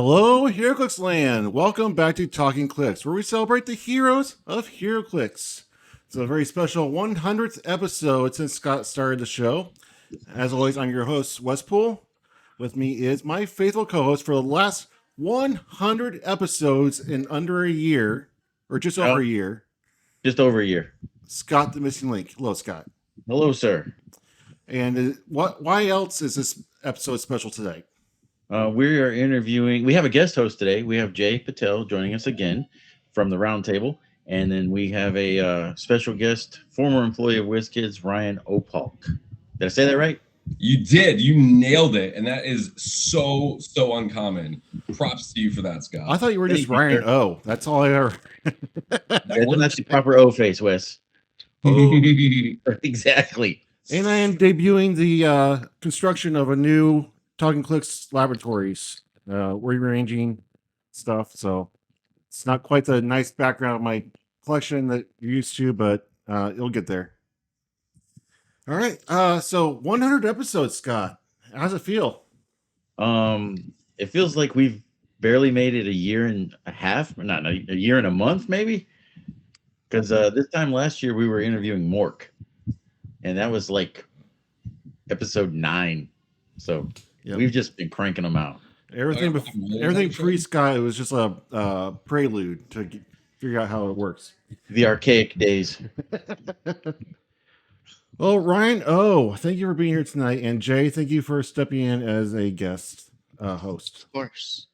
Hello, Heroclix land. Welcome back to Talking Clix, where we celebrate the heroes of Heroclix. It's a very special 100th episode since Scott started the show. As always, I'm your host, Wespool. With me is my faithful co-host for the last 100 episodes in under a year, or just over a year. Just over a year. Scott the Missing Link. Hello, Scott. Hello, sir. And why else is this episode special today? We are interviewing. We have a guest host today. We have Jay Patel joining us again from the roundtable, and then we have a special guest, former employee of Wizkids, Ryan Opalk. Did I say that right? You did. You nailed it, and that is so uncommon. Props to you for that, Scott. I thought you were just Ryan O. That's all I ever. That's the proper O face, Wes. Oh. Exactly. And I am debuting the construction of a new Talking Clix laboratories, rearranging stuff. So it's not quite the nice background of my collection that you're used to, but it'll get there. All right. So 100 episodes, Scott. How's it feel? It feels like we've barely made it a year and a half, or not a year and a month, maybe. Because this time last year we were interviewing Mork, and that was like episode 9. So we've just been cranking them out. Everything pre-Scott, it was just a prelude to figure out how it works. The archaic days. Well, Ryan, thank you for being here tonight. And Jay, thank you for stepping in as a guest host. Of course.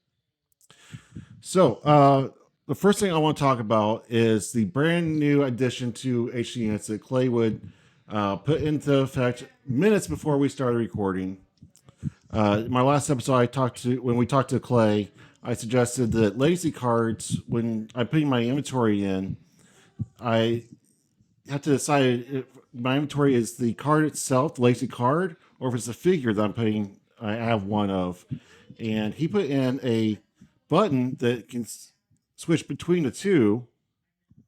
So, the first thing I want to talk about is the brand new addition to HD units that Clay would put into effect minutes before we started recording. My last episode, when we talked to Clay, I suggested that legacy cards, when I'm putting my inventory in, I have to decide if my inventory is the card itself, the legacy card, or if it's the figure that I have one of. And he put in a button that can switch between the two.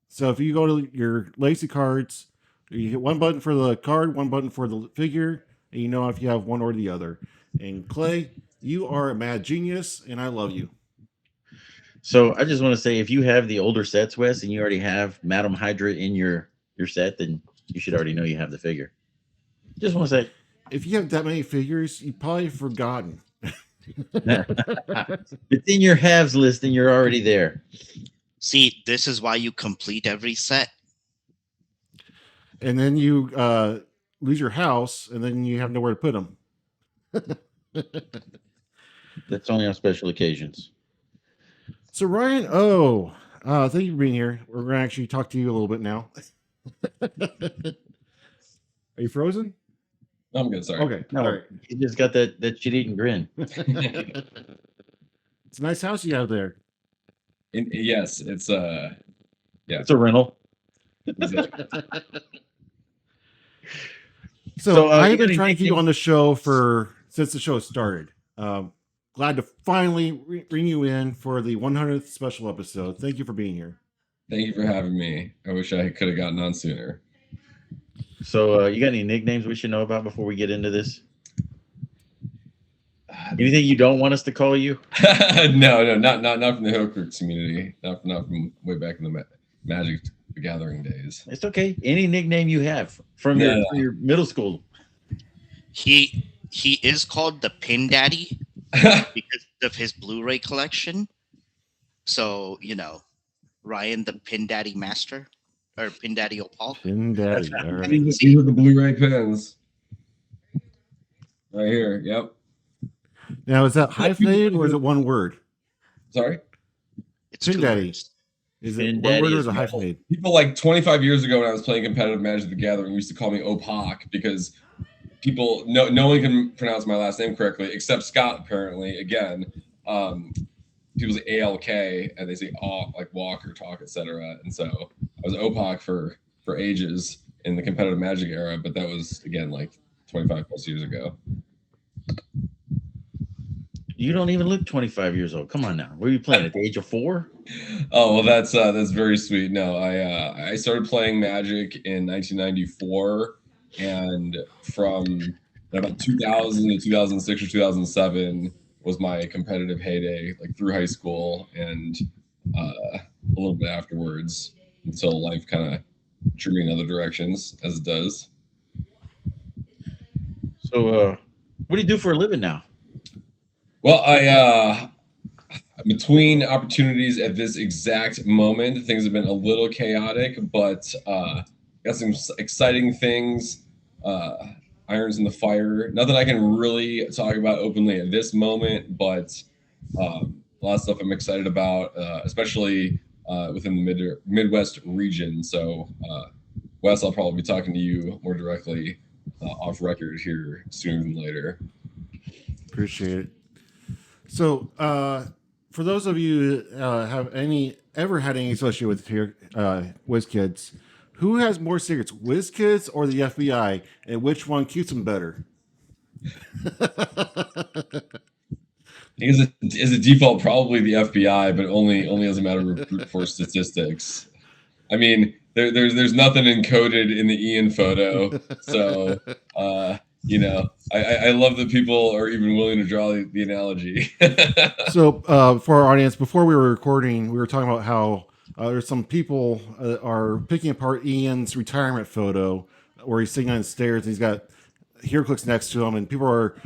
So if you go to your legacy cards, you hit one button for the card, one button for the figure, and you know if you have one or the other. And Clay, you are a mad genius, and I love you. So I just want to say, if you have the older sets, Wes, and you already have Madam Hydra in your set, then you should already know you have the figure. Just want to say, if you have that many figures, you've probably forgotten. It's in your haves list, and you're already there. See, this is why you complete every set. And then you lose your house, and then you have nowhere to put them. That's only on special occasions. So Ryan, thank you for being here. We're going to actually talk to you a little bit now. Are you frozen? I'm good, sorry. Okay. No, right. You just got that shit-eating grin. It's a nice house you have there. Yes, it's It's a rental. So I've been trying to keep you on the show since the show started. Glad to finally bring you in for the 100th special episode. Thank you for being here. Thank you for having me. I wish I could have gotten on sooner. So you got any nicknames we should know about before we get into this? Anything you don't want us to call you? No, not from the Heroclix community. Not from way back in the Magic the Gathering days. It's okay. Any nickname you have from your middle school. He is called the Pin Daddy because of his Blu-ray collection. So, Ryan the Pin Daddy Master, or Pin Daddy Opalk. Pin Daddy. All right. These are the Blu-ray pins. Right here. Yep. Now, is that hyphenated or is it one word? Sorry? It's Pin Daddy. words. Is Pin it one Daddy word or is is it hyphenated? People like 25 years ago when I was playing competitive Magic the Gathering used to call me Opalk because no one can pronounce my last name correctly except Scott, apparently. Again, people say ALK and they say like walk or talk, etc. And so I was Opalk for ages in the competitive Magic era, but that was again like 25 plus years ago. You don't even look 25 years old. Come on now. Were you playing at the age of 4? Oh, well, that's very sweet. No, I started playing Magic in 1994, and from about 2000 to 2006 or 2007 was my competitive heyday, like through high school and a little bit afterwards, until life kind of drew me in other directions, as it does. So, what do you do for a living now? Well, between opportunities at this exact moment, things have been a little chaotic, but got some exciting things, irons in the fire. Nothing I can really talk about openly at this moment, but a lot of stuff I'm excited about, especially within the Midwest region. So, Wes, I'll probably be talking to you more directly off record here sooner than later. Appreciate it. So, for those of you who have ever had any association with Wizkids, who has more secrets, Wizkids or the FBI, and which one keeps them better? As a default, probably the FBI, but only as a matter of brute force statistics. I mean, there's nothing encoded in the Ian photo, so I love that people are even willing to draw the analogy. So, for our audience, before we were recording, we were talking about how there's some people are picking apart Ian's retirement photo where he's sitting on the stairs and he's got Heroclix next to him, and people are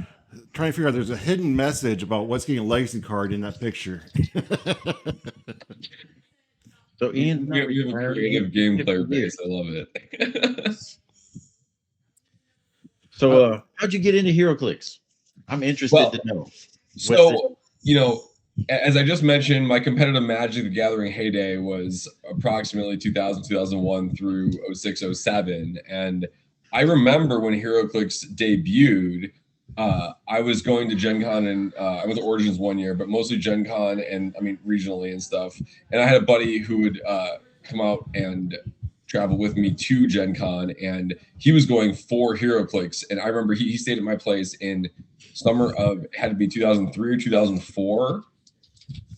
trying to figure out there's a hidden message about what's getting a legacy card in that picture. So Ian, we have a creative game player base. I love it. So, how'd you get into Heroclix? I'm interested to know. So, as I just mentioned, my competitive Magic the Gathering heyday was approximately 2000, 2001 through 06, 07. And I remember when Heroclix debuted, I was going to Gen Con, and I went to Origins one year, but mostly Gen Con and regionally and stuff. And I had a buddy who would come out and travel with me to Gen Con, and he was going for Heroclix. And I remember he stayed at my place in summer of, had to be 2003 or 2004.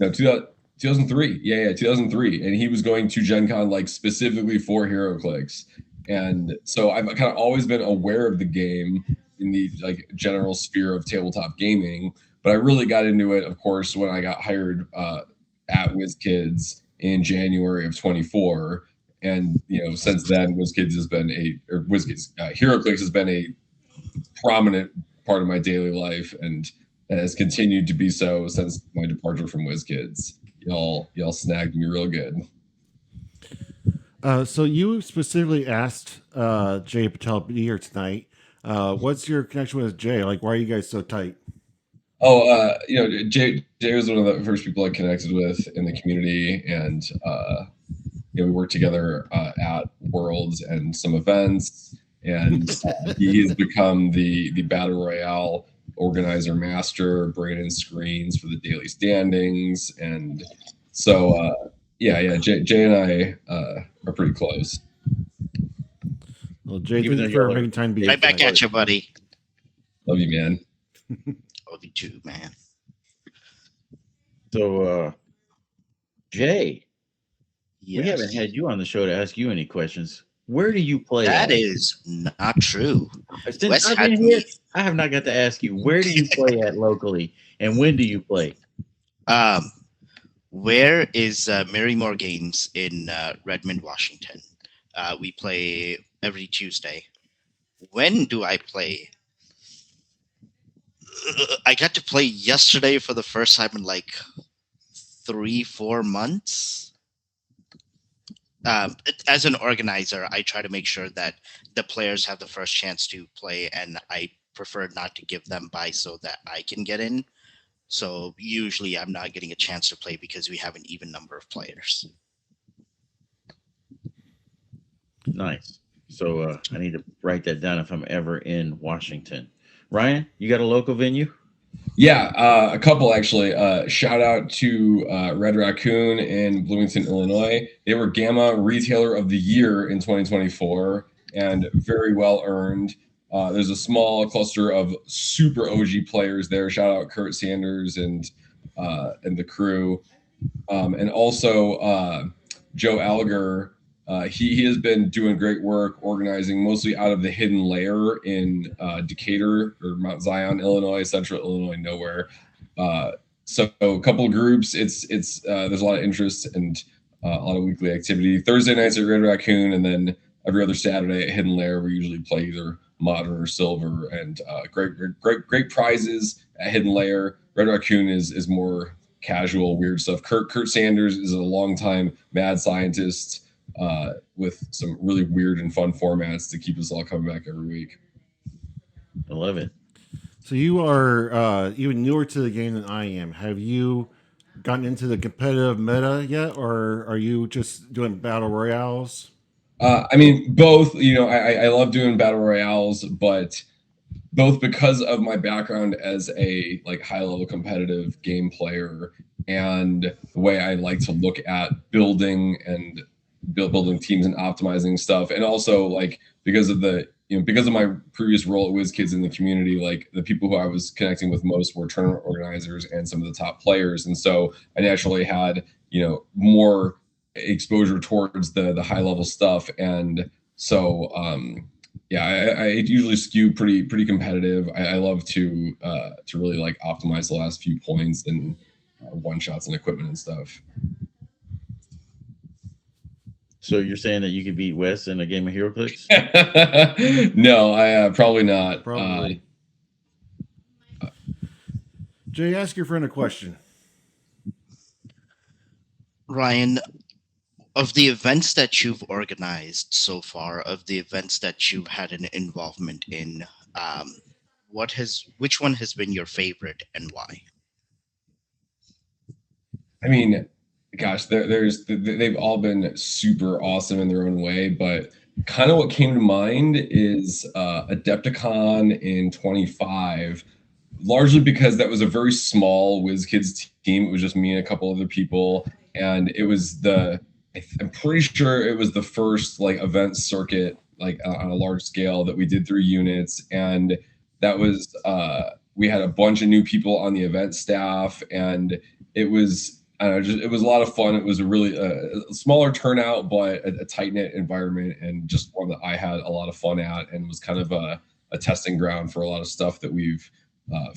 No, 2003. Yeah, 2003. And he was going to Gen Con specifically for Heroclix. And so I've kind of always been aware of the game in the general sphere of tabletop gaming, but I really got into it, of course, when I got hired at Wizkids in January of 24. And since then, Wizkids has been Heroclix has been a prominent part of my daily life, and has continued to be so since my departure from Wizkids. Y'all snagged me real good. So you specifically asked Jay Patel to be here tonight. What's your connection with Jay? Why are you guys so tight? Oh, Jay was one of the first people I connected with in the community, and we worked together at Worlds and some events, and he has become the Battle Royale organizer master, bringing in screens for the daily standings, and so Jay and I are pretty close. Well, Jay, thank you for making time to be right back at you, buddy. Love you, man. Love you too, man. So, Jay, yes. We haven't had you on the show to ask you any questions. Where do you play? That is not true. Since I've been here, I have not got to ask you, where do you play at locally, and when do you play? Where is Marymore Games in Redmond, Washington? We play every Tuesday. When do I play? I got to play yesterday for the first time in 3-4 months. As an organizer, I try to make sure that the players have the first chance to play, and I prefer not to give them buy so that I can get in. So usually I'm not getting a chance to play because we have an even number of players. Nice. So I need to write that down if I'm ever in Washington. Ryan, you got a local venue? Yeah, a couple actually. Shout out to Red Raccoon in Bloomington, Illinois. They were Gamma Retailer of the Year in 2024, and very well earned. There's a small cluster of super OG players there. Shout out Kurt Sanders and the crew, and also Joe Alger. He has been doing great work organizing mostly out of the Hidden Lair in Decatur or Mount Zion, Illinois, central Illinois, nowhere. So a couple of groups. It's there's a lot of interest and a lot of weekly activity. Thursday nights at Red Raccoon, and then every other Saturday at Hidden Lair, we usually play either modern or silver, and great prizes at Hidden Lair. Red Raccoon is more casual, weird stuff. Kurt Sanders is a longtime mad scientist with some really weird and fun formats to keep us all coming back every week. I love it. So you are even newer to the game than I am. Have you gotten into the competitive meta yet, or are you just doing battle royales? I mean, both. You know, I love doing battle royales, but both because of my background as a like high level competitive game player and the way I like to look at building and building teams and optimizing stuff, and also like because of my previous role at Wizkids in the community, like the people who I was connecting with most were tournament organizers and some of the top players, and so I naturally had more exposure towards the high level stuff, and so I usually skew pretty competitive. I love to really like optimize the last few points and one shots and equipment and stuff. So you're saying that you could beat Wes in a game of Heroclix? No, I probably not. Probably. Jay, ask your friend a question. Ryan, of the events that you've organized so far, of the events that you've had an involvement in, which one has been your favorite and why? I mean, gosh, they've all been super awesome in their own way, but kind of what came to mind is Adepticon in 25, largely because that was a very small Wizkids team. It was just me and a couple other people, and it was I'm pretty sure it was the first like event circuit like on a large scale that we did through units, and that was we had a bunch of new people on the event staff, and it was it was a lot of fun. It was a really smaller turnout, but a tight-knit environment, and just one that I had a lot of fun at, and was kind of a testing ground for a lot of stuff that we've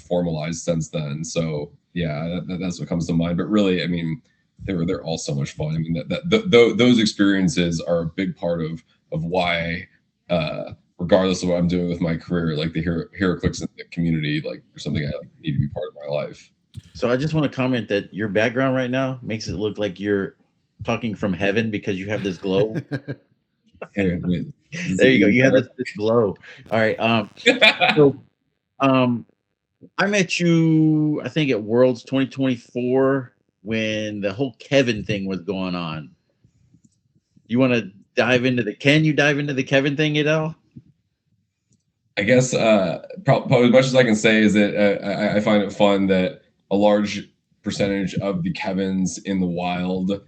formalized since then. So yeah, that's what comes to mind. But really, I mean, they're all so much fun. I mean, those experiences are a big part of why, regardless of what I'm doing with my career, like the Heroclix community, like or something I need to be part of my life. So I just want to comment that your background right now makes it look like you're talking from heaven because you have this glow. There you go. You have this glow. All right. I met you, I think, at Worlds 2024 when the whole Kevin thing was going on. You want to dive into can you dive into the Kevin thing at all? I guess probably as much as I can say is that I find it fun that a large percentage of the Kevins in the wild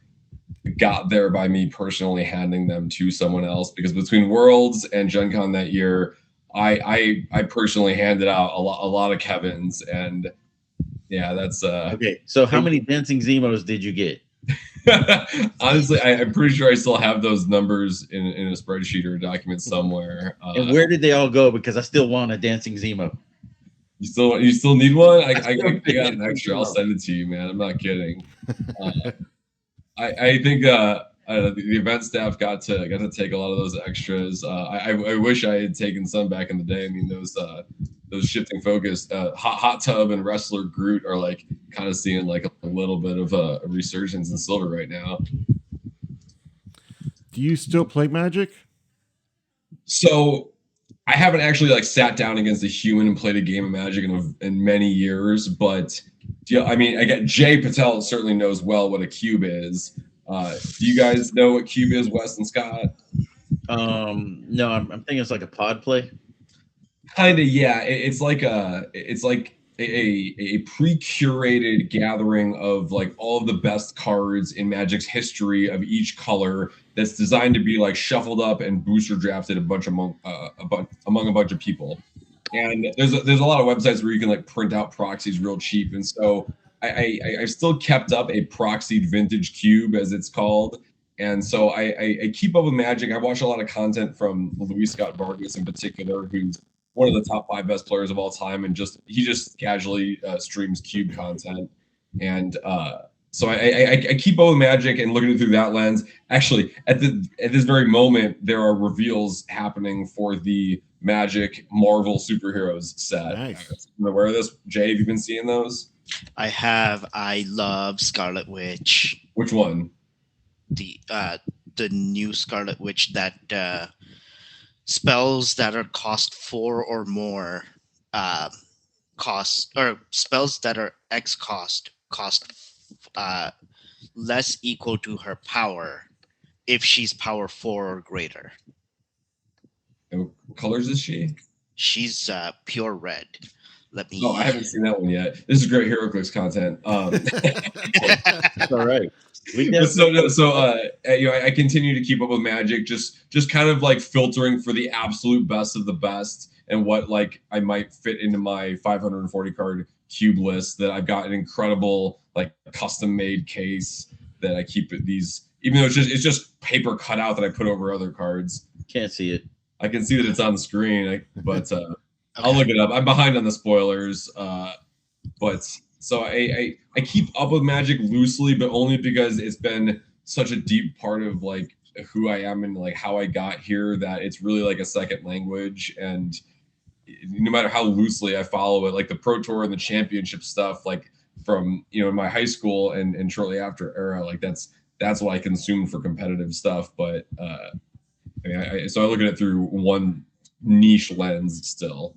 got there by me personally handing them to someone else, because between Worlds and Gen Con that year, I personally handed out a lot of Kevins, and yeah, that's okay. So how many dancing Zemos did you get? Honestly, I'm pretty sure I still have those numbers in a spreadsheet or a document somewhere. And where did they all go? Because I still want a dancing Zemo. You still need one? I got an extra. I'll send it to you, man. I'm not kidding. I think the event staff got to take a lot of those extras. I wish I had taken some back in the day. I mean, those shifting focus, hot tub and wrestler Groot are like kind of seeing like a little bit of a resurgence in silver right now. Do you still play Magic? So I haven't actually like sat down against a human and played a game of Magic in many years, but I mean, I get Jay Patel certainly knows well what a cube is. Do you guys know what cube is, Wes and Scott? No, I'm thinking it's like a pod play. Kind of, yeah. It's like a pre-curated gathering of like all of the best cards in Magic's history of each color that's designed to be like shuffled up and booster drafted among a bunch of people. And there's a lot of websites where you can like print out proxies real cheap, and so I've still kept up a proxied vintage cube, as it's called. And so I keep up with Magic. I watch a lot of content from Luis Scott Vargas in particular, who's one of the top 5 best players of all time, and he just casually streams cube content, and so I keep up with Magic and looking at it through that lens. Actually, at this very moment, there are reveals happening for the Magic Marvel superheroes set. Nice. I'm aware of this. Jay, have you been seeing those? I love Scarlet Witch. Which one? The new Scarlet Witch that spells that are cost 4 or more cost, or spells that are X cost less equal to her power if she's power 4 or greater. And what colors is she? She's pure red. Let me. Oh, I haven't seen that one yet. This is great Heroclix content. It's all right. We But definitely, I continue to keep up with Magic, just kind of like filtering for the absolute best of the best, and what like I might fit into my 540 card cube list. That I've got an incredible like custom made case that I keep these, even though it's just paper cutout that I put over other cards. can't see it. I can see that it's on the screen, but I'll Okay. look it up. I'm behind on the spoilers, but so I keep up with Magic loosely, but only because it's been such a deep part of like who I am and like how I got here that it's really like a second language. And no matter how loosely I follow it, like the Pro Tour and the championship stuff, like from in my high school and shortly after era, like that's what I consumed for competitive stuff. But so I look at it through one niche lens still.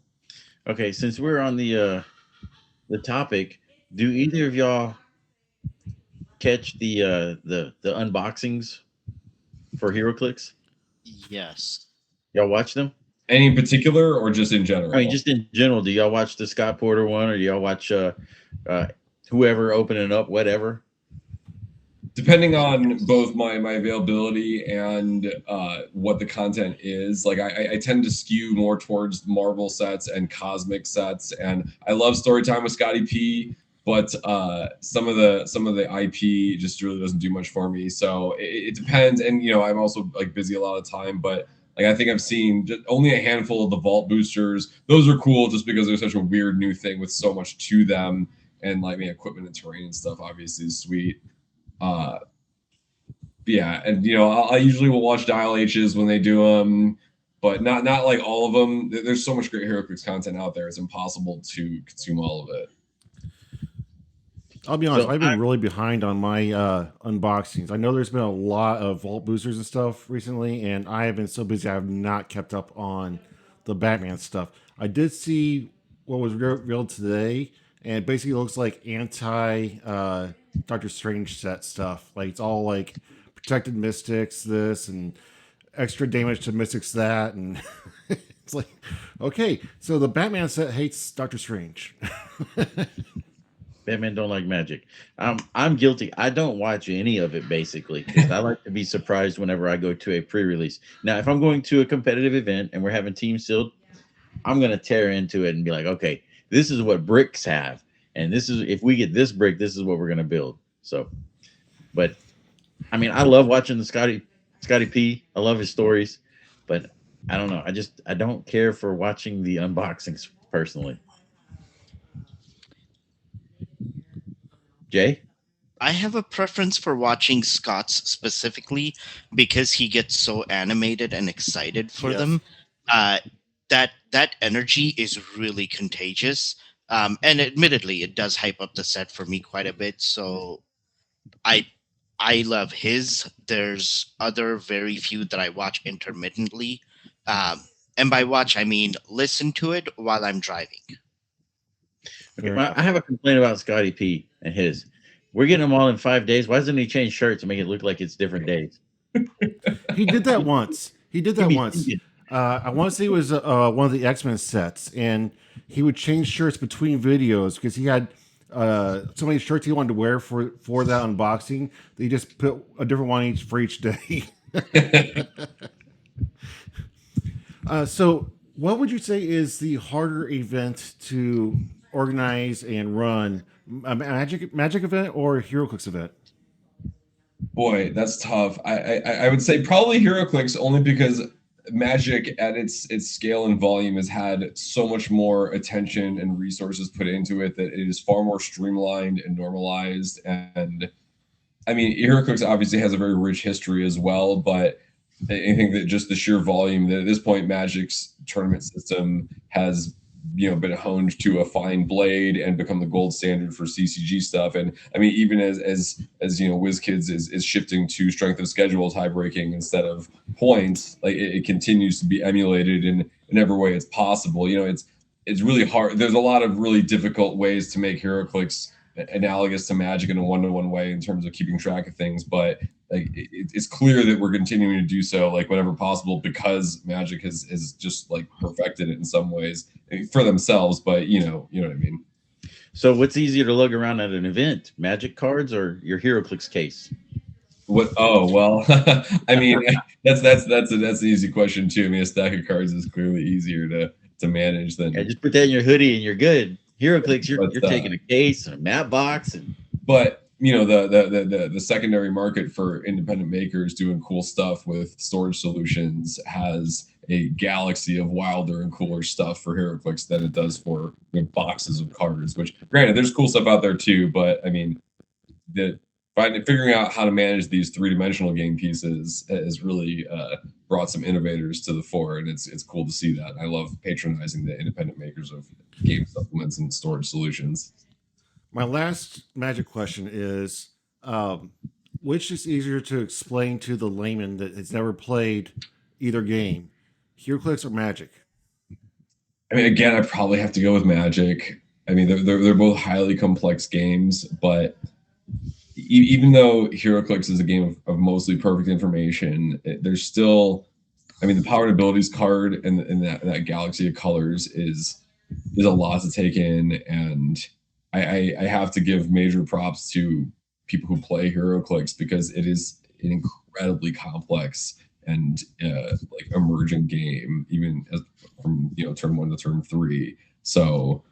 Okay, since we're on the topic, do either of y'all catch the unboxings for Heroclix? Yes. Y'all watch them? Any in particular or just in general? I mean, just in general. Do y'all watch the Scott Porter one, or do y'all watch whoever opening up whatever? Depending on both my availability and what the content is, like I tend to skew more towards Marvel sets and cosmic sets, and I love Storytime with Scotty P, but some of the IP just really doesn't do much for me. So it depends, and I'm also like busy a lot of time, but like I think I've seen just only a handful of the Vault boosters. Those are cool just because they're such a weird new thing with so much to them, and like equipment and terrain and stuff obviously is sweet. Yeah, and I usually will watch Dial H's when they do them, but not like all of them. There's so much great Heroclix content out there; it's impossible to consume all of it. I'll be honest, So I've been really behind on my unboxings. I know there's been a lot of vault boosters and stuff recently, and I have been so busy I have not kept up on the Batman stuff. I did see what was revealed today, and it basically looks like anti Doctor Strange set stuff. Like it's all like protected mystics, this, and extra damage to mystics, that, and it's like, okay, so the Batman set hates Doctor Strange. Batman don't like Magic. I'm guilty. I don't watch any of it basically because I like to be surprised whenever I go to a pre-release. Now, if I'm going to a competitive event and we're having team sealed, I'm gonna tear into it and be like, okay, this is what bricks have, and this is if we get this brick, this is what we're gonna build. So, but I mean, I love watching the Scotty P. I love his stories, but I don't know. I don't care for watching the unboxings personally. Jay? I have a preference for watching Scott's specifically because he gets so animated and excited for Yes. them. That energy is really contagious. And admittedly, it does hype up the set for me quite a bit. So I love his. There's other very few that I watch intermittently. And by watch, I mean listen to it while I'm driving. Okay, I have a complaint about Scotty P and his. We're getting them all in 5 days. Why doesn't he change shirts to make it look like it's different days? He did that once. I want to say it was one of the X-Men sets, and he would change shirts between videos because he had so many shirts he wanted to wear for that unboxing that he just put a different one for each day. So what would you say is the harder event to organize and run, a Magic event or a Heroclix event? Boy, that's tough. I would say probably Heroclix only because Magic at its scale and volume has had so much more attention and resources put into it that it is far more streamlined and normalized. And I mean, Heroclix obviously has a very rich history as well, but I think that just the sheer volume that at this point Magic's tournament system has been honed to a fine blade and become the gold standard for CCG stuff. And I mean, even as Wizkids is shifting to strength of schedule tie breaking instead of points, like it continues to be emulated in every way it's possible. It's really hard. There's a lot of really difficult ways to make Heroclix analogous to Magic in a one-to-one way in terms of keeping track of things, but like it's clear that we're continuing to do so like whenever possible because Magic has just like perfected it in some ways for themselves, but you know what I mean. So what's easier to lug around at an event, Magic cards or your Heroclix case? What? Oh well, I mean that's an easy question too. I mean, a stack of cards is clearly easier to manage than. Yeah, just put that in your hoodie and you're good. Heroclix, you're taking a case and a map box, but the secondary market for independent makers doing cool stuff with storage solutions has a galaxy of wilder and cooler stuff for Heroclix than it does for boxes of cards. Which, granted, there's cool stuff out there too, but I mean, figuring out how to manage these three-dimensional game pieces has really brought some innovators to the fore, and it's cool to see that. I love patronizing the independent makers of game supplements and storage solutions. My last Magic question is, which is easier to explain to the layman that has never played either game, Heroclix or Magic? I mean, again, I probably have to go with Magic. I mean, they're both highly complex games, but even though Heroclix is a game of mostly perfect information, there's still, I mean, the power and abilities card and that galaxy of colors is a lot to take in, and I have to give major props to people who play Heroclix because it is an incredibly complex and like emergent game, even from turn 1 to turn 3. So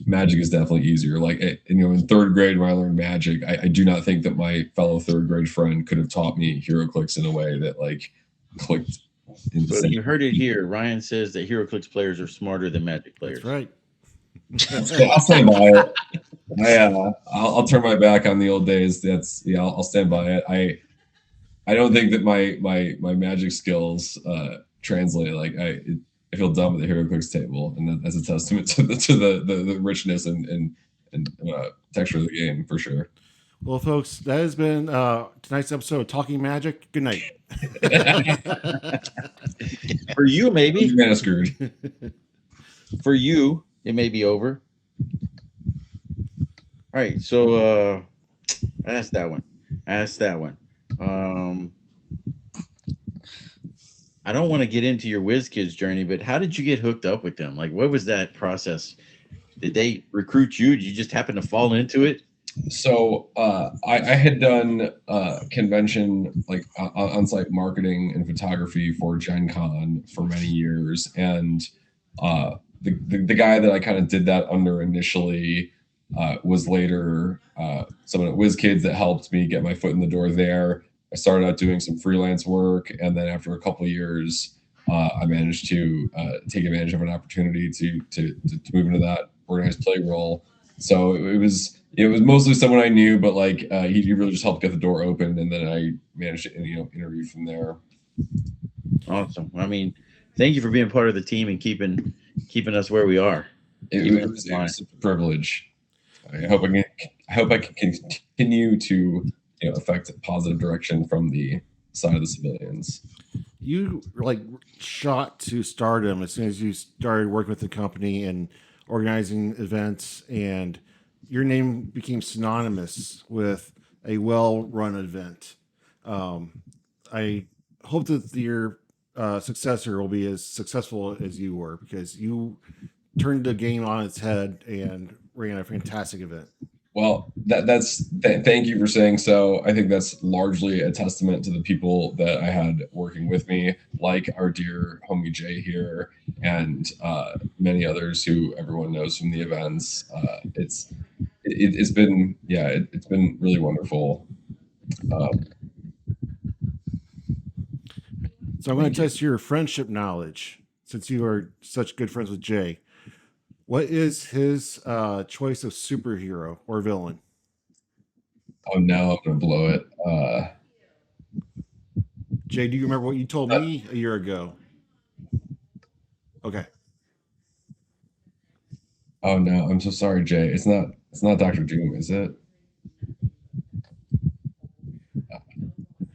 Magic is definitely easier. Like in third grade when I learned Magic, I do not think that my fellow third grade friend could have taught me Heroclix in a way that like clicked. So you heard it here. Ryan says that Heroclix players are smarter than Magic players. That's right. I'll stand by it. I'll turn my back on the old days. I'll stand by it. I don't think that my Magic skills translate. Like I feel dumb at the Heroclix table, and that's a testament to the richness and texture of the game for sure. Well, folks, that has been tonight's episode of Talking Magic. Good night. For you, maybe. You're kind of screwed. For you, it may be over. All right, so ask that one. I don't want to get into your Wizkids journey, but how did you get hooked up with them? Like, what was that process? Did they recruit you? Did you just happen to fall into it? So I had done convention like on-site marketing and photography for Gen Con for many years, and the guy that I kind of did that under initially was later someone at Wizkids that helped me get my foot in the door there. I started out doing some freelance work, and then after a couple of years, I managed to take advantage of an opportunity to move into that organized play role. So it was mostly someone I knew, but like he really just helped get the door open, and then I managed to interview from there. Awesome. I mean, thank you for being part of the team and keeping us where we are. It was a privilege. I hope I can continue to affect a positive direction from the side of the civilians. You like shot to stardom as soon as you started working with the company and organizing events, and your name became synonymous with a well-run event. I hope that your successor will be as successful as you were, because you turned the game on its head and ran a fantastic event. Well, thank you for saying so. I think that's largely a testament to the people that I had working with me, like our dear homie Jay here, and many others who everyone knows from the events. It's been really wonderful. So I'm going Thank to you. test your friendship knowledge since you are such good friends with Jay. What is his choice of superhero or villain? Oh no, I'm gonna blow it. Jay, do you remember what you told me a year ago? Okay. Oh no, I'm so sorry, Jay. It's not Doctor Doom, is it?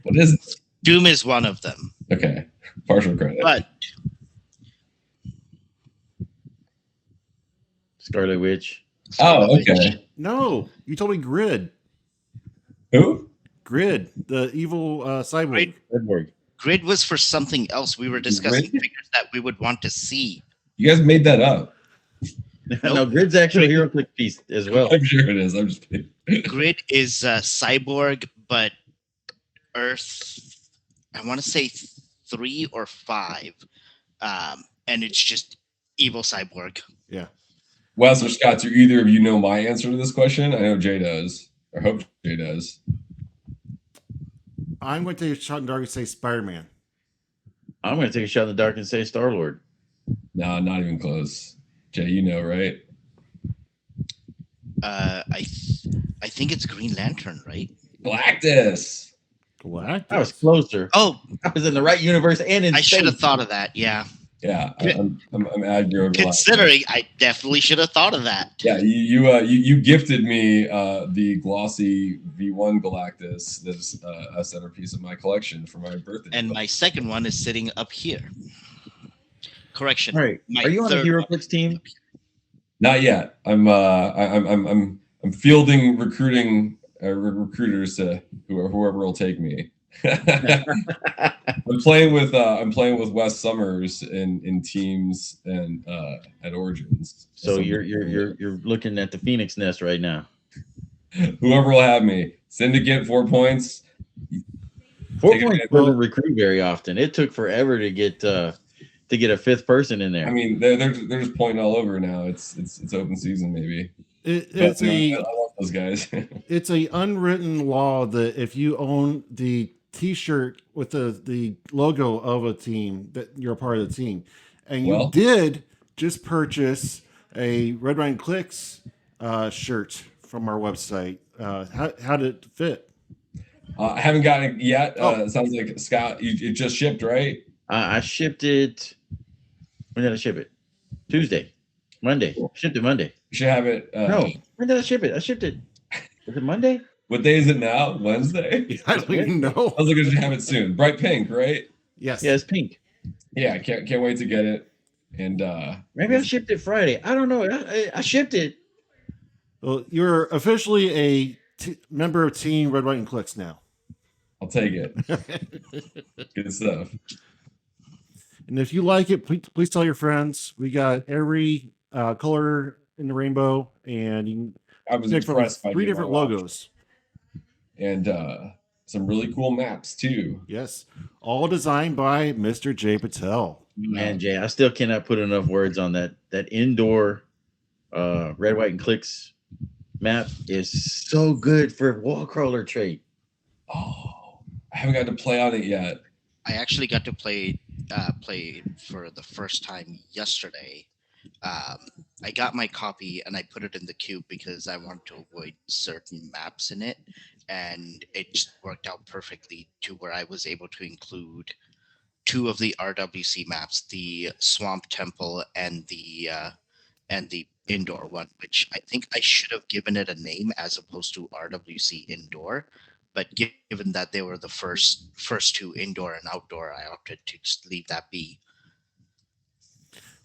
What is it? Doom is one of them. Okay, partial credit. But Scarlet Witch. Oh, Witch. okay. No, you told me Grid. Who? Grid, the evil cyborg. Grid. Edward. Grid was for something else. We were discussing Grid? figures that we would want to see. You guys made that up. No, Grid's actually a Heroclix piece as well. I'm sure it is. I'm just kidding. Grid is cyborg, but Earth, I want to say 3 or 5. And it's just evil cyborg. Yeah. Wes or Scott, do either of you know my answer to this question? I know Jay does. I hope Jay does. I'm going to take a shot in the dark and say Spider-Man. I'm going to take a shot in the dark and say Star Lord. No, not even close. Jay, you know, right? I think it's Green Lantern, right? Galactus. Galactus. I was closer. Oh, I was in the right universe and in I should have space. thought of that. Yeah. Yeah, I'm aggro. Galactus. Considering, I definitely should have thought of that. Yeah, you gifted me the glossy V1 Galactus that's a centerpiece of my collection for my birthday. And my second one is sitting up here. Correction. All right. My Are you on a third one Heroclix team? Not yet. I'm fielding recruiters to whoever will take me. I'm playing with Wes Summers in teams and at Origins. So you're looking at the Phoenix Nest right now. Whoever will have me. Syndicate 4 points. 4 Take points it. doesn't recruit very often. It took forever to get a fifth person in there. I mean, they're just pointing all over now. It's open season maybe. It's But, a I love those guys. it's a unwritten law that if you own the T-shirt with the logo of a team, that you're a part of the team, and you Well- did just purchase a Red Ryan Clix shirt from our website. How did it fit? I haven't gotten it yet. Oh. It sounds like Scott, it just shipped, right? I shipped it. When did I ship it? Tuesday, Monday. Shipped it Monday. You should have it. No, when did I ship it? I shipped it. Was it Monday? What day is it now? Wednesday? I don't even know. I was like, I should have it soon. Bright pink, right? Yes. Yeah, it's pink. Yeah, can't wait to get it. And Maybe I shipped it Friday. I don't know. I shipped it. Well, you're officially a member of Team Red, White, and Clix now. I'll take it. Good stuff. And if you like it, please tell your friends. We got every color in the rainbow, and you I was can pick from impressed by 3 the different amount of logos. options. And some really cool maps too. Yes, all designed by Mr. Jay Patel. Man, Jay, I still cannot put enough words on that indoor red, white, and Clix map is so good for wall crawler trait. Oh, I haven't got to play on it yet. I actually got to play for the first time yesterday. I got my copy and I put it in the queue because I want to avoid certain maps in it, and it just worked out perfectly to where I was able to include 2 of the RWC maps, the Swamp Temple and the indoor one, which I think I should have given it a name as opposed to RWC indoor. But given that they were the first 2 indoor and outdoor, I opted to just leave that be.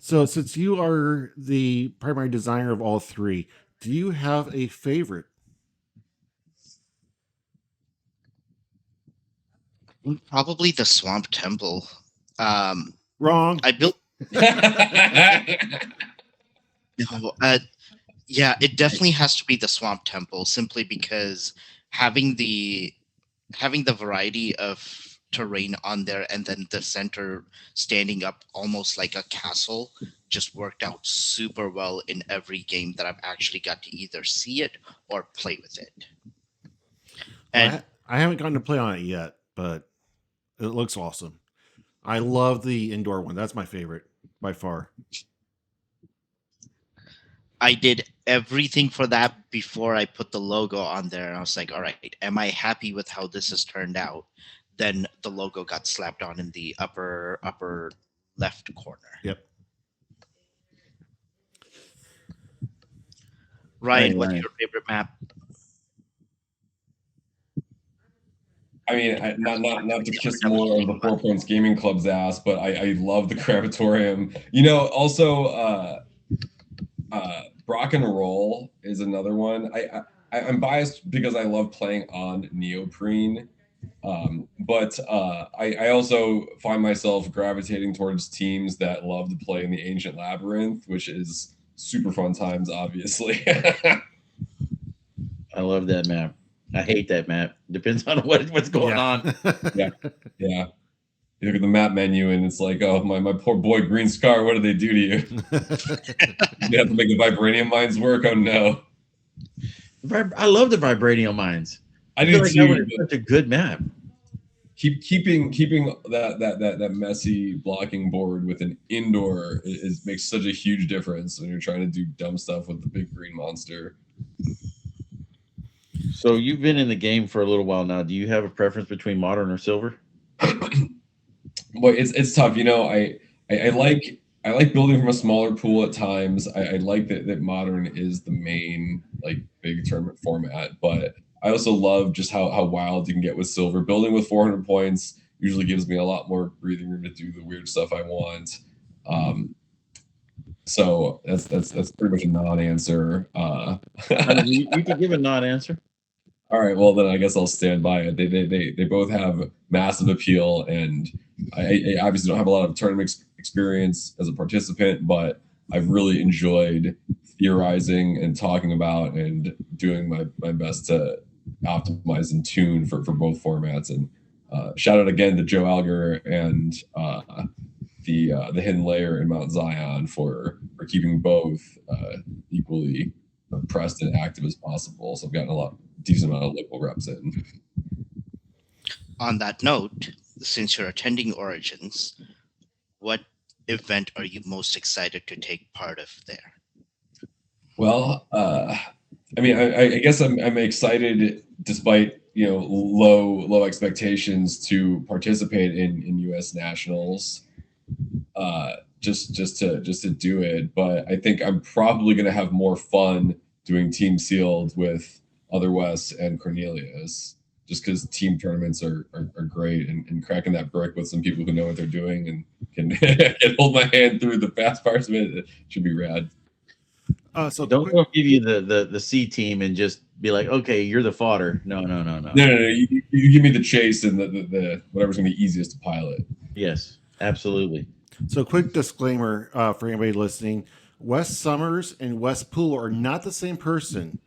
So, since you are the primary designer of all 3, do you have a favorite? Probably the Swamp Temple. Wrong. I built. No, yeah, it definitely has to be the Swamp Temple, simply because having the variety of terrain on there and then the center standing up almost like a castle just worked out super well in every game that I've actually got to either see it or play with it. And I haven't gotten to play on it yet, but it looks awesome. I love the indoor one. That's my favorite by far. I did everything for that before I put the logo on there. I was like, all right, am I happy with how this has turned out? Then the logo got slapped on in the upper left corner. Yep. Ryan, Right, what's Ryan. your favorite map? I mean, not to kiss more of the 4 Points Gaming Club's ass, but I love the Cravatorium. You know, also Brock and Roll is another one. I'm biased because I love playing on Neoprene. But I also find myself gravitating towards teams that love to play in the Ancient Labyrinth, which is super fun times, obviously. I love that map. I hate that map. Depends on what's going on. Yeah. You look at the map menu and it's like, oh, my poor boy Green Scar, what did they do to you? You have to make the vibranium mines work? Oh no. I love the vibranium mines. I feel do like too. that was such a good map. Keeping that messy blocking board with an indoor makes such a huge difference when you're trying to do dumb stuff with the big green monster. So you've been in the game for a little while now. Do you have a preference between modern or silver? Well, it's tough. You know, I like building from a smaller pool at times. I like that modern is the main like big tournament format, but I also love just how wild you can get with silver. Building with 400 points usually gives me a lot more breathing room to do the weird stuff I want. So that's pretty much a non-answer. You can give a non-answer. All right, well then I guess I'll stand by it. They both have massive appeal, and I obviously don't have a lot of tournament experience as a participant, but I've really enjoyed theorizing and talking about and doing my best to optimize and tune for both formats. And shout out again to Joe Alger and the Hidden Layer in Mount Zion for keeping both equally pressed and active as possible. So I've gotten a decent amount of local reps in. On that note, since you're attending Origins, what event are you most excited to take part of there? Well, I mean, I guess I'm excited despite low expectations to participate in U.S. Nationals. Just to do it, but I think I'm probably going to have more fun doing team sealed with Other West and Cornelius, just because team tournaments are great, and cracking that brick with some people who know what they're doing and can hold my hand through the fast parts of it should be rad. So Don't give you the C team and just be like, okay, you're the fodder. No. No. You give me the chase and the whatever's going to be easiest to pilot. Yes, absolutely. So, quick disclaimer for anybody listening: Wes Summers and Wespool are not the same person.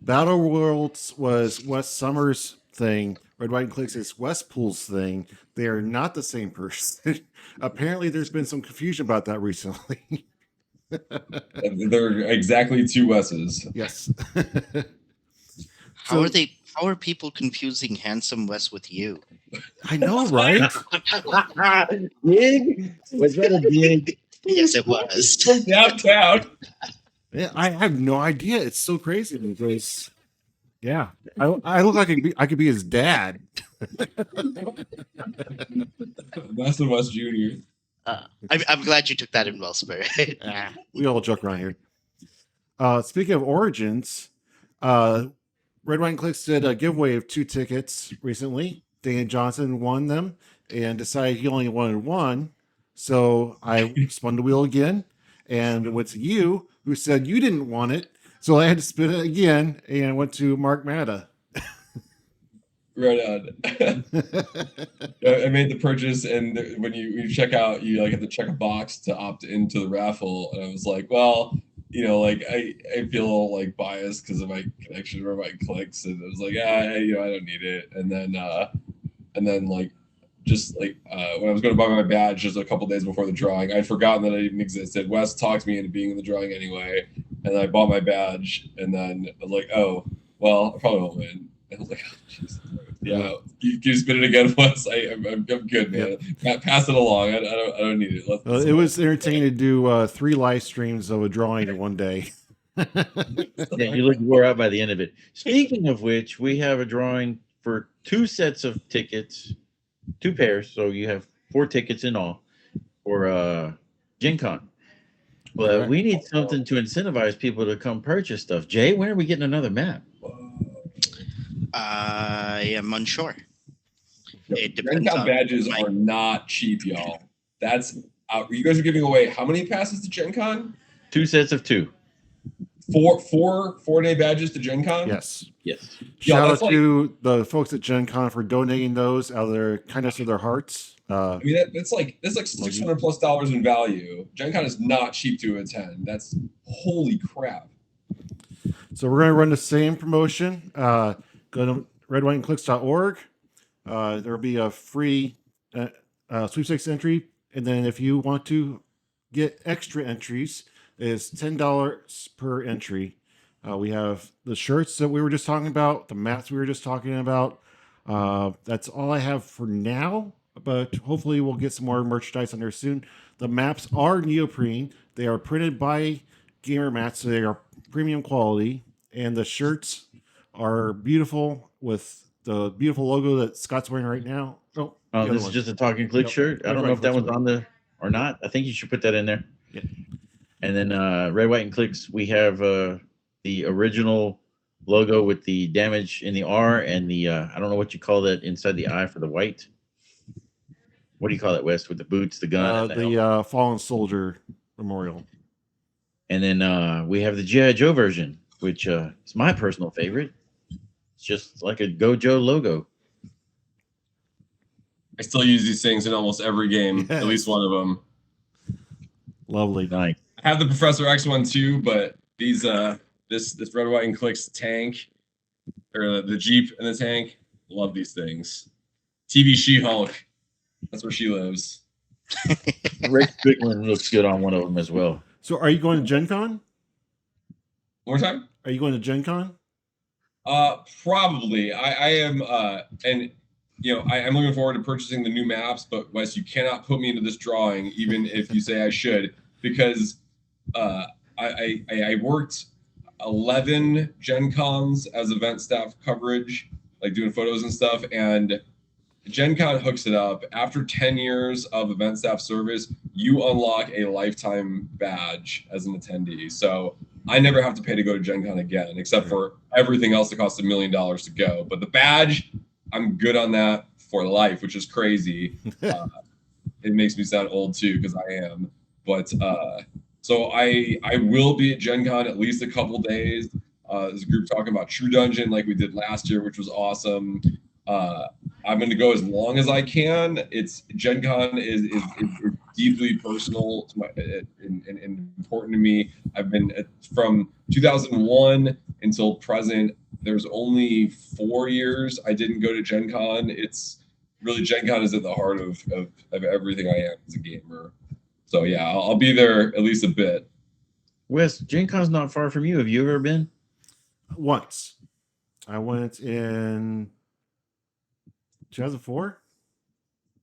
Battle Worlds was Wes Summers' thing. Red, White, and Clix is Wespool's thing. They are not the same person. Apparently, there's been some confusion about that recently. They're exactly two Wes's. Yes. How are people confusing Handsome Wes with you? I know, right? Dig? Was that a dig? Yes, it was. From downtown. Yeah, I have no idea. It's so crazy because, yeah, I look like I could be his dad. Master West Jr. I'm glad you took that in well, Spirit. We all joke around here. Speaking of Origins, Red, White, and Clix did a giveaway of 2 tickets recently. Dan Johnson won them and decided he only wanted 1. So I spun the wheel again, and it went to you, who said you didn't want it. So I had to spin it again and went to Mark Matta. Right on. I made the purchase, and when you check out, you have to check a box to opt into the raffle. And I was like, well, I feel like biased because of my connection or my clicks, and I was like, I don't need it. And then when I was going to buy my badge just a couple days before the drawing, I'd forgotten that it even existed. Wes talked me into being in the drawing anyway, and I bought my badge, and then I was like, oh, well, I probably won't win. And I was like, oh, Jesus. Yeah, you can spin it again once. I'm good, man. Pass it along. I don't need it. It was entertaining to do 3 live streams of a drawing in one day. Yeah, you look wore out by the end of it. Speaking of which, we have a drawing for 2 sets of tickets, 2 pairs, so you have 4 tickets in all for Gen Con. But Correct. we need something to incentivize people to come purchase stuff. Jay, when are we getting another map? I am unsure. It Gen depends Con on badges my- are not cheap, y'all. That's you guys are giving away how many passes to Gen Con? 2 sets of 2. 4-day badges to Gen Con? Yes. Yes. Shout out that's to the folks at Gen Con for donating those out of their kindness of their hearts. I mean, that's like $600+ in value. Gen Con is not cheap to attend. That's holy crap. So we're going to run the same promotion. Go to redwhiteandclicks.org. There will be a free sweepstakes entry. And then if you want to get extra entries, it's $10 per entry. We have the shirts that we were just talking about, the mats we were just talking about. That's all I have for now, but hopefully we'll get some more merchandise on there soon. The maps are neoprene. They are printed by Gamer Mats, so they are premium quality. And the shirts are beautiful with the beautiful logo that Scott's wearing right now. Oh, This is just a Talkn Click shirt. I don't know if that one's on there or not. I think you should put that in there. Yeah. And then Red, White, and Clicks, we have the original logo with the damage in the R and the I don't know what you call that inside the eye for the white. What do you call that, West? With the boots, the gun, and the Fallen Soldier Memorial. And then we have the G.I. Joe version, which is my personal favorite. It's just like a Go Joe logo. I still use these things in almost every game, at least one of them. Lovely. Nice. I have the Professor X one too, but these this Red, White, and Clicks tank, or the Jeep and the tank, love these things. TV She-Hulk, that's where she lives. Rick Bigland looks good on one of them as well. So are you going to Gen Con? One more time? Are you going to Gen Con? Probably. I am, and you know, I'm looking forward to purchasing the new maps. But Wes, you cannot put me into this drawing, even if you say I should, because I worked 11 Gen Cons as event staff coverage, like doing photos and stuff, and Gen Con hooks it up. After 10 years of event staff service, you unlock a lifetime badge as an attendee. So I never have to pay to go to Gen Con again, except for everything else that costs $1 million to go. But the badge, I'm good on that for life, which is crazy. It makes me sound old too, because I am. But so I will be at Gen Con at least a couple days. There's a group talking about True Dungeon like we did last year, which was awesome. I'm going to go as long as I can. It's Gen Con is deeply personal to my and important to me. I've been from 2001 until present. There's only 4 years I didn't go to Gen Con. It's really Gen Con is at the heart of everything I am as a gamer. So yeah, I'll be there at least a bit. Wes, Gen Con's not far from you. Have you ever been? Once. I went in 2004?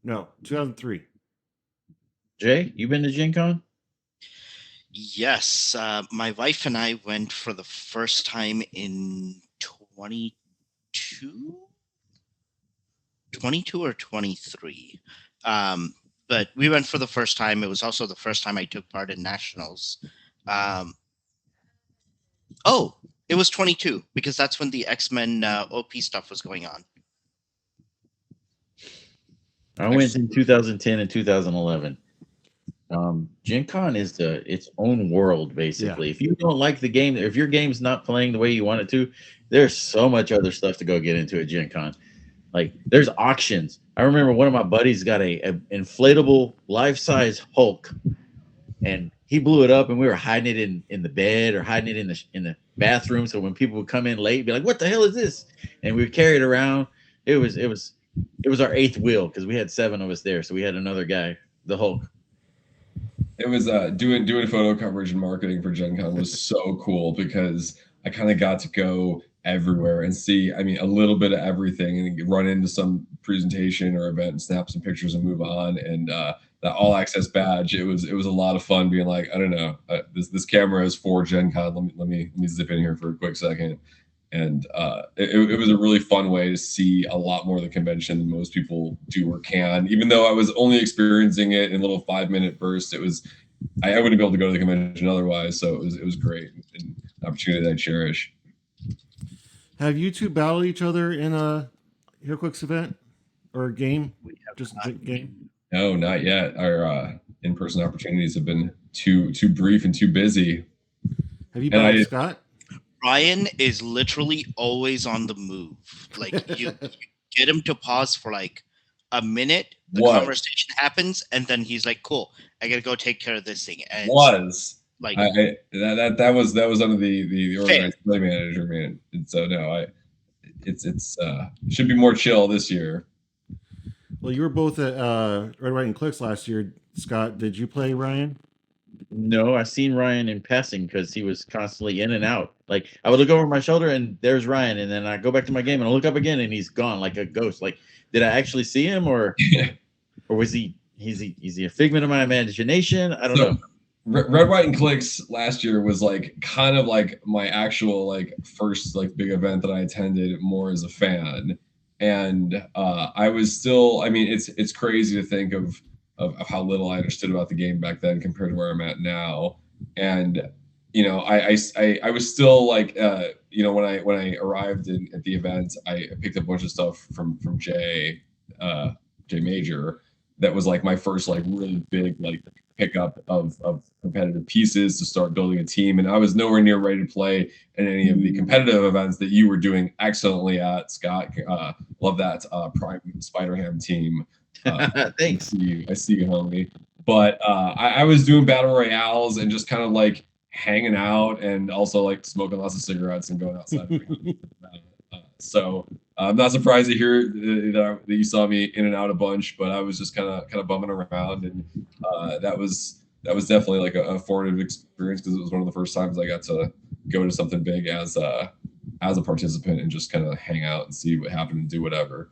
No, 2003. Jay, you been to Gen Con? Yes, my wife and I went for the first time in 22 or 23. But we went for the first time. It was also the first time I took part in nationals. It was 22 because that's when the X-Men OP stuff was going on. I went in 2010 and 2011. Gen Con is its own world, basically. Yeah. If you don't like the game, if your game's not playing the way you want it to, there's so much other stuff to go get into at Gen Con. Like, there's auctions. I remember one of my buddies got a inflatable life-size Hulk, and he blew it up, and we were hiding it in the bed or hiding it in the bathroom. So when people would come in late, be like, "What the hell is this?" And we would carry it around. It was our eighth wheel because we had 7 of us there, so we had another guy, the Hulk. It was doing photo coverage and marketing for Gen Con was so cool because I kind of got to go everywhere and see, I mean, a little bit of everything, and run into some presentation or event and snap some pictures and move on. And that all access badge, it was a lot of fun being like, I don't know, this camera is for Gen Con. Let me zip in here for a quick second. And it was a really fun way to see a lot more of the convention than most people do or can. Even though I was only experiencing it in little 5-minute bursts, it was I wouldn't be able to go to the convention otherwise. So it was great, and an opportunity that I cherish. Have you two battled each other in a Heroclix event or a game? Just a game? No, not yet. Our in-person opportunities have been too brief and too busy. Have you battled Scott? Ryan is literally always on the move. Like you get him to pause for like a minute, the conversation happens, and then he's like, "Cool, I gotta go take care of this thing." And like that was under the organized play manager, man. And so no, it's should be more chill this year. Well, you were both at Red, White, and Clix last year. Scott, did you play Ryan? No, I seen Ryan in passing because he was constantly in and out. Like I would look over my shoulder and there's Ryan, and then I go back to my game and I look up again and he's gone like a ghost. Like, did I actually see him, or was he? Is he a figment of my imagination? I don't know. Red, White, and Clix last year was like kind of like my actual like first like big event that I attended more as a fan, and I was still. I mean, it's crazy to think of how little I understood about the game back then compared to where I'm at now, and you know, I was still like, you know, when I arrived at the event, I picked up a bunch of stuff from Jay Major. That was like my first like really big like pickup of competitive pieces to start building a team, and I was nowhere near ready to play in any of the competitive events that you were doing excellently at, Scott. Love that Prime Spider-Ham team. Thanks. I see you, homie. But I was doing battle royales and just kind of like hanging out, and also like smoking lots of cigarettes and going outside. So I'm not surprised to hear that you saw me in and out a bunch, but I was just kind of bumming around, and that was definitely like a formative experience because it was one of the first times I got to go to something big as a participant and just kind of hang out and see what happened and do whatever.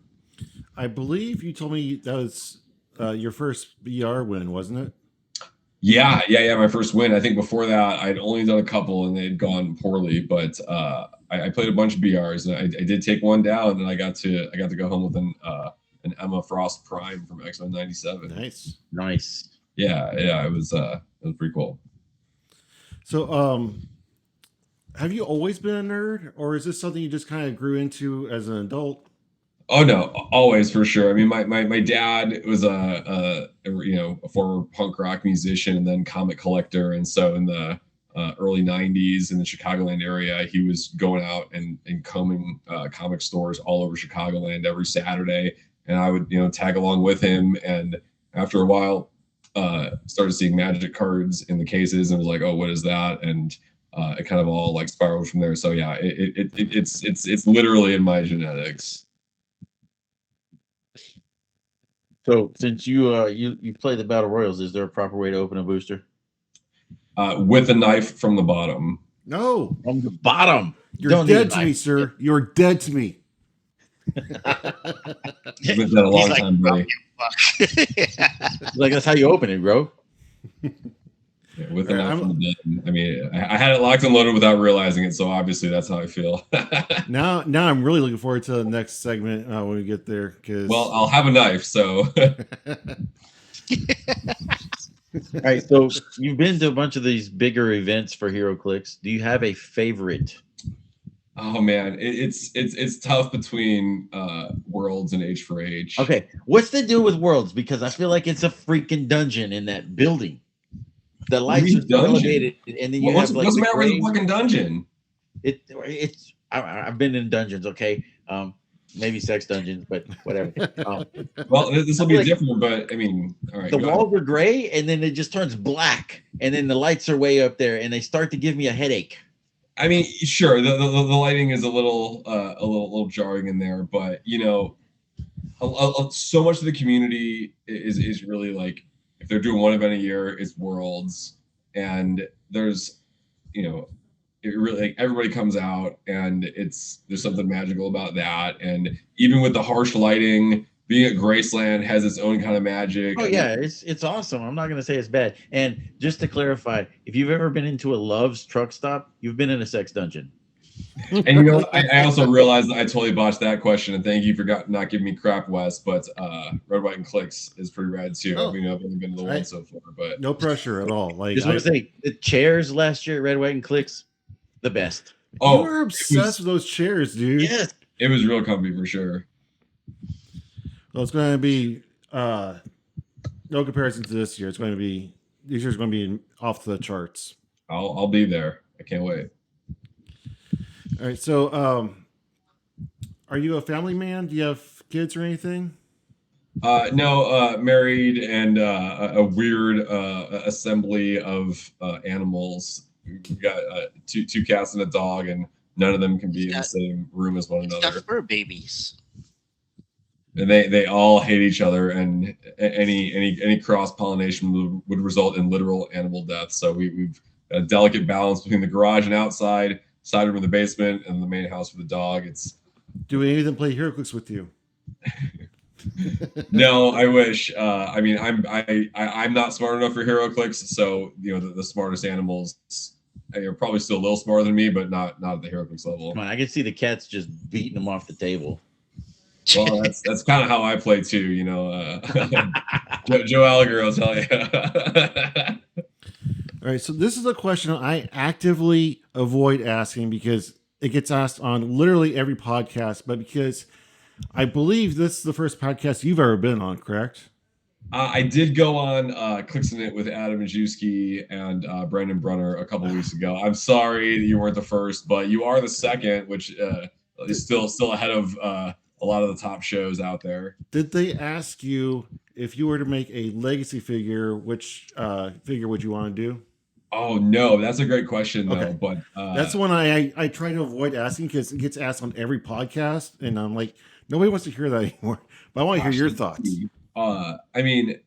I believe you told me that was your first BR win, wasn't it? Yeah, my first win. I think before that I'd only done a couple and they'd gone poorly, but I played a bunch of BRs, and I did take one down, and I got to go home with an Emma Frost Prime from X-Men '97. Nice. Yeah, it was pretty cool. So, have you always been a nerd, or is this something you just kind of grew into as an adult? Oh no, always, for sure. I mean, my dad was a former punk rock musician and then comic collector, and so in the early 90s in the Chicagoland area, he was going out and combing comic stores all over Chicagoland every Saturday, and I would tag along with him. And after a while, started seeing Magic cards in the cases and was like, oh, what is that? And it kind of all like spiraled from there. So yeah, it's literally in my genetics. So since you play the battle royals, is there a proper way to open a booster? With a knife from the bottom. No, from the bottom. You're dead to me, sir. You're dead to me. You've been dead a long time, buddy. Like that's how you open it, bro. Yeah, with a knife from the bottom. I mean, I had it locked and loaded without realizing it, so obviously that's how I feel. Now I'm really looking forward to the next segment when we get there. Well, I'll have a knife, so. All right, so you've been to a bunch of these bigger events for Heroclix. Do you have a favorite? Oh man, it's tough between Worlds and H4H. Okay, what's the deal with Worlds? Because I feel like it's a freaking dungeon in that building. The lights are elevated, and then you have like what's the matter with the fucking dungeon? It's I've been in dungeons, okay. Maybe sex dungeons, but whatever. Well, this will be different, but I mean, all right. The walls are gray, and then it just turns black, and then the lights are way up there, and they start to give me a headache. I mean, sure, the lighting is a little jarring in there, but so much of the community is really like, if they're doing one event a year, it's Worlds, and there's it really, like, everybody comes out, and there's something magical about that. And even with the harsh lighting, being at Graceland has its own kind of magic. Oh yeah, it's awesome. I'm not gonna say it's bad. And just to clarify, if you've ever been into a Love's truck stop, you've been in a sex dungeon. And you know, I also realized that I totally botched that question, and thank you for not giving me crap, Wes. But Red, White, and Clix is pretty rad too. Oh. I mean, I've only been to the one so far, but No pressure at all. Like Just want to say, the chairs last year at Red, White, and Clix, the best. you were obsessed with those chairs, dude. Yes. It was real comfy for sure. Well, it's going to be no comparison to this year. It's going to be this year's going to be off the charts. I'll be there. I can't wait. All right. So, are you a family man? Do you have kids or anything? No, married and a weird assembly of animals. We've got two cats and a dog, and none of them can be in the same room as one another. Stuff fur babies. And they all hate each other, and any cross pollination would result in literal animal death. So we've got a delicate balance between the garage and outside, side room in the basement, and the main house for the dog. Do any of them play Heroclix with you? No, I wish. I mean, I'm not smart enough for Heroclix, so you know the smartest animals are probably still a little smarter than me, but not at the Heroclix level. Come on, I can see the cats just beating them off the table. Well, that's kind of how I play too, you know. Joe Alliger will tell you. All right, so this is a question I actively avoid asking because it gets asked on literally every podcast, but because I believe this is the first podcast you've ever been on, correct? I did go on Clix in It with Adam Majewski and Brandon Brunner a couple weeks ago. I'm sorry that you weren't the first, but you are the second, which is still ahead of a lot of the top shows out there. Did they ask you if you were to make a legacy figure, which figure would you want to do? Oh no, that's a great question though. Okay. But that's one I try to avoid asking because it gets asked on every podcast, and I'm like, nobody wants to hear that anymore. But I want to hear your thoughts. I mean,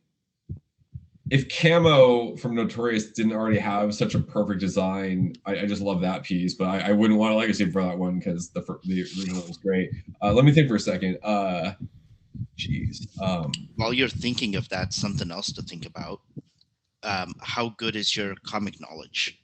if Camo from Notorious didn't already have such a perfect design, I just love that piece. But I wouldn't want a legacy for that one because the original was great. Let me think for a second. While you're thinking of that, something else to think about. How good is your comic knowledge?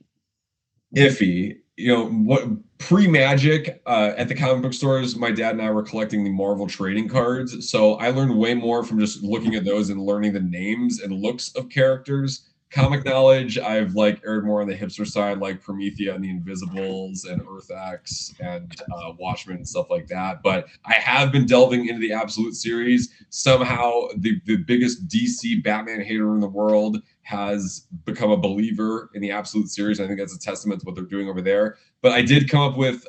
Iffy. You know, what pre-Magic at the comic book stores, my dad and I were collecting the Marvel trading cards. So I learned way more from just looking at those and learning the names and looks of characters. Comic knowledge, I've aired more on the hipster side, like Promethea and the Invisibles and Earth X and Watchmen and stuff like that. But I have been delving into the Absolute series. Somehow the biggest DC Batman hater in the world has become a believer in the Absolute series. I think that's a testament to what they're doing over there. But I did come up with,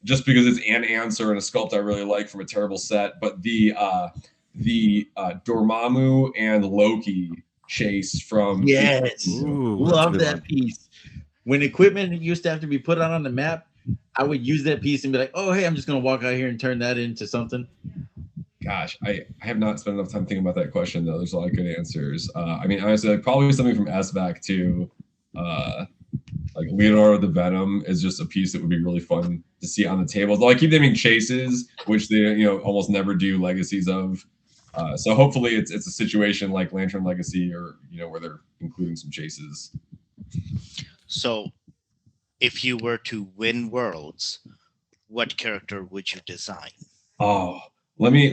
just because it's an answer and a sculpt I really like from a terrible set, but the Dormammu and Loki chase from... Yes. Ooh, love that piece. When equipment used to have to be put out on the map, I would use that piece and be like, oh, hey, I'm just going to walk out here and turn that into something. Gosh, I have not spent enough time thinking about that question, though. There's a lot of good answers. I mean, honestly, probably something from SVAC too. Like Leonardo the Venom is just a piece that would be really fun to see on the table. Though I keep naming chases, which they almost never do legacies of. So hopefully it's a situation like Lantern Legacy or where they're including some chases. So, if you were to win Worlds, what character would you design? Oh. Let me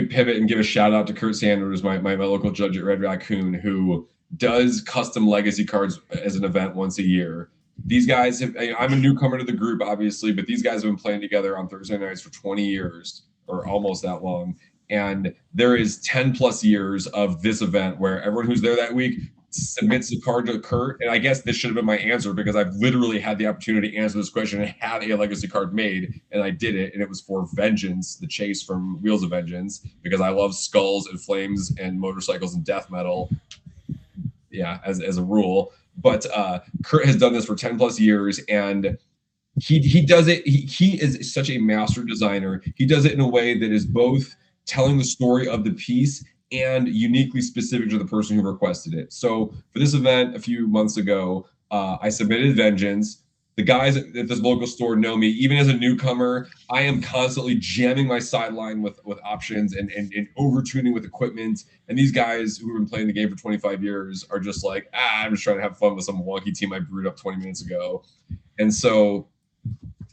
pivot and give a shout out to Kurt Sanders, my local judge at Red Raccoon, who does custom legacy cards as an event once a year. These guys I'm a newcomer to the group, obviously, but these guys have been playing together on Thursday nights for 20 years or almost that long. And there is 10 plus years of this event where everyone who's there that week submits a card to Kurt. And I guess this should have been my answer because I've literally had the opportunity to answer this question and have a legacy card made. And I did it. And it was for Vengeance, the chase from Wheels of Vengeance, because I love skulls and flames and motorcycles and death metal. Yeah, as a rule. But Kurt has done this for 10 plus years, and he does it. He is such a master designer. He does it in a way that is both telling the story of the piece and uniquely specific to the person who requested it. So for this event a few months ago, I submitted Vengeance. The guys at this local store know me. Even as a newcomer, I am constantly jamming my sideline with options and over tuning with equipment. And these guys who have been playing the game for 25 years are just like, I'm just trying to have fun with some wonky team I brewed up 20 minutes ago. And so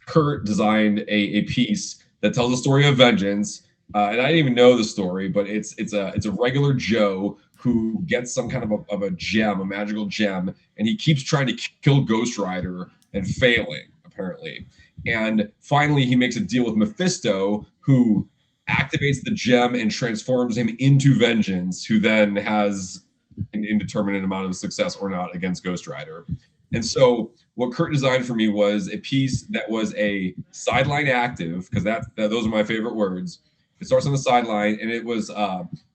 Kurt designed a piece that tells the story of vengeance. And I didn't even know the story, but it's a regular Joe who gets some kind of a gem, a magical gem, and he keeps trying to kill Ghost Rider and failing, apparently. And finally, he makes a deal with Mephisto, who activates the gem and transforms him into Vengeance, who then has an indeterminate amount of success or not against Ghost Rider. And so what Kurt designed for me was a piece that was a sideline active, because those are my favorite words. It starts on the sideline, and it was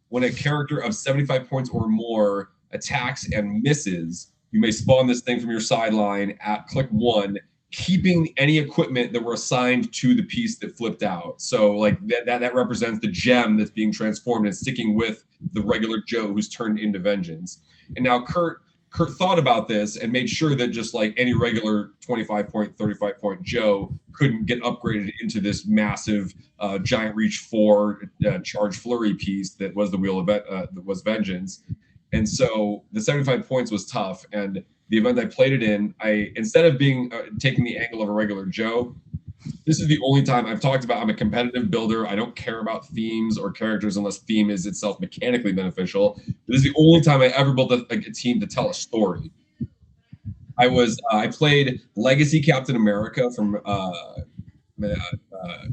when a character of 75 points or more attacks and misses, you may spawn this thing from your sideline at click 1, keeping any equipment that were assigned to the piece that flipped out. So like that represents the gem that's being transformed and sticking with the regular Joe who's turned into Vengeance. And now Kurt thought about this and made sure that just like any regular 25 point, 35 point Joe couldn't get upgraded into this massive Giant Reach 4 Charge Flurry piece that was the Wheel of that was Vengeance. And so the 75 points was tough. And the event I played it in, instead of taking the angle of a regular Joe, this is the only time I've talked about I'm a competitive builder. I don't care about themes or characters unless theme is itself mechanically beneficial. This is the only time I ever built a team to tell a story. I played Legacy Captain America from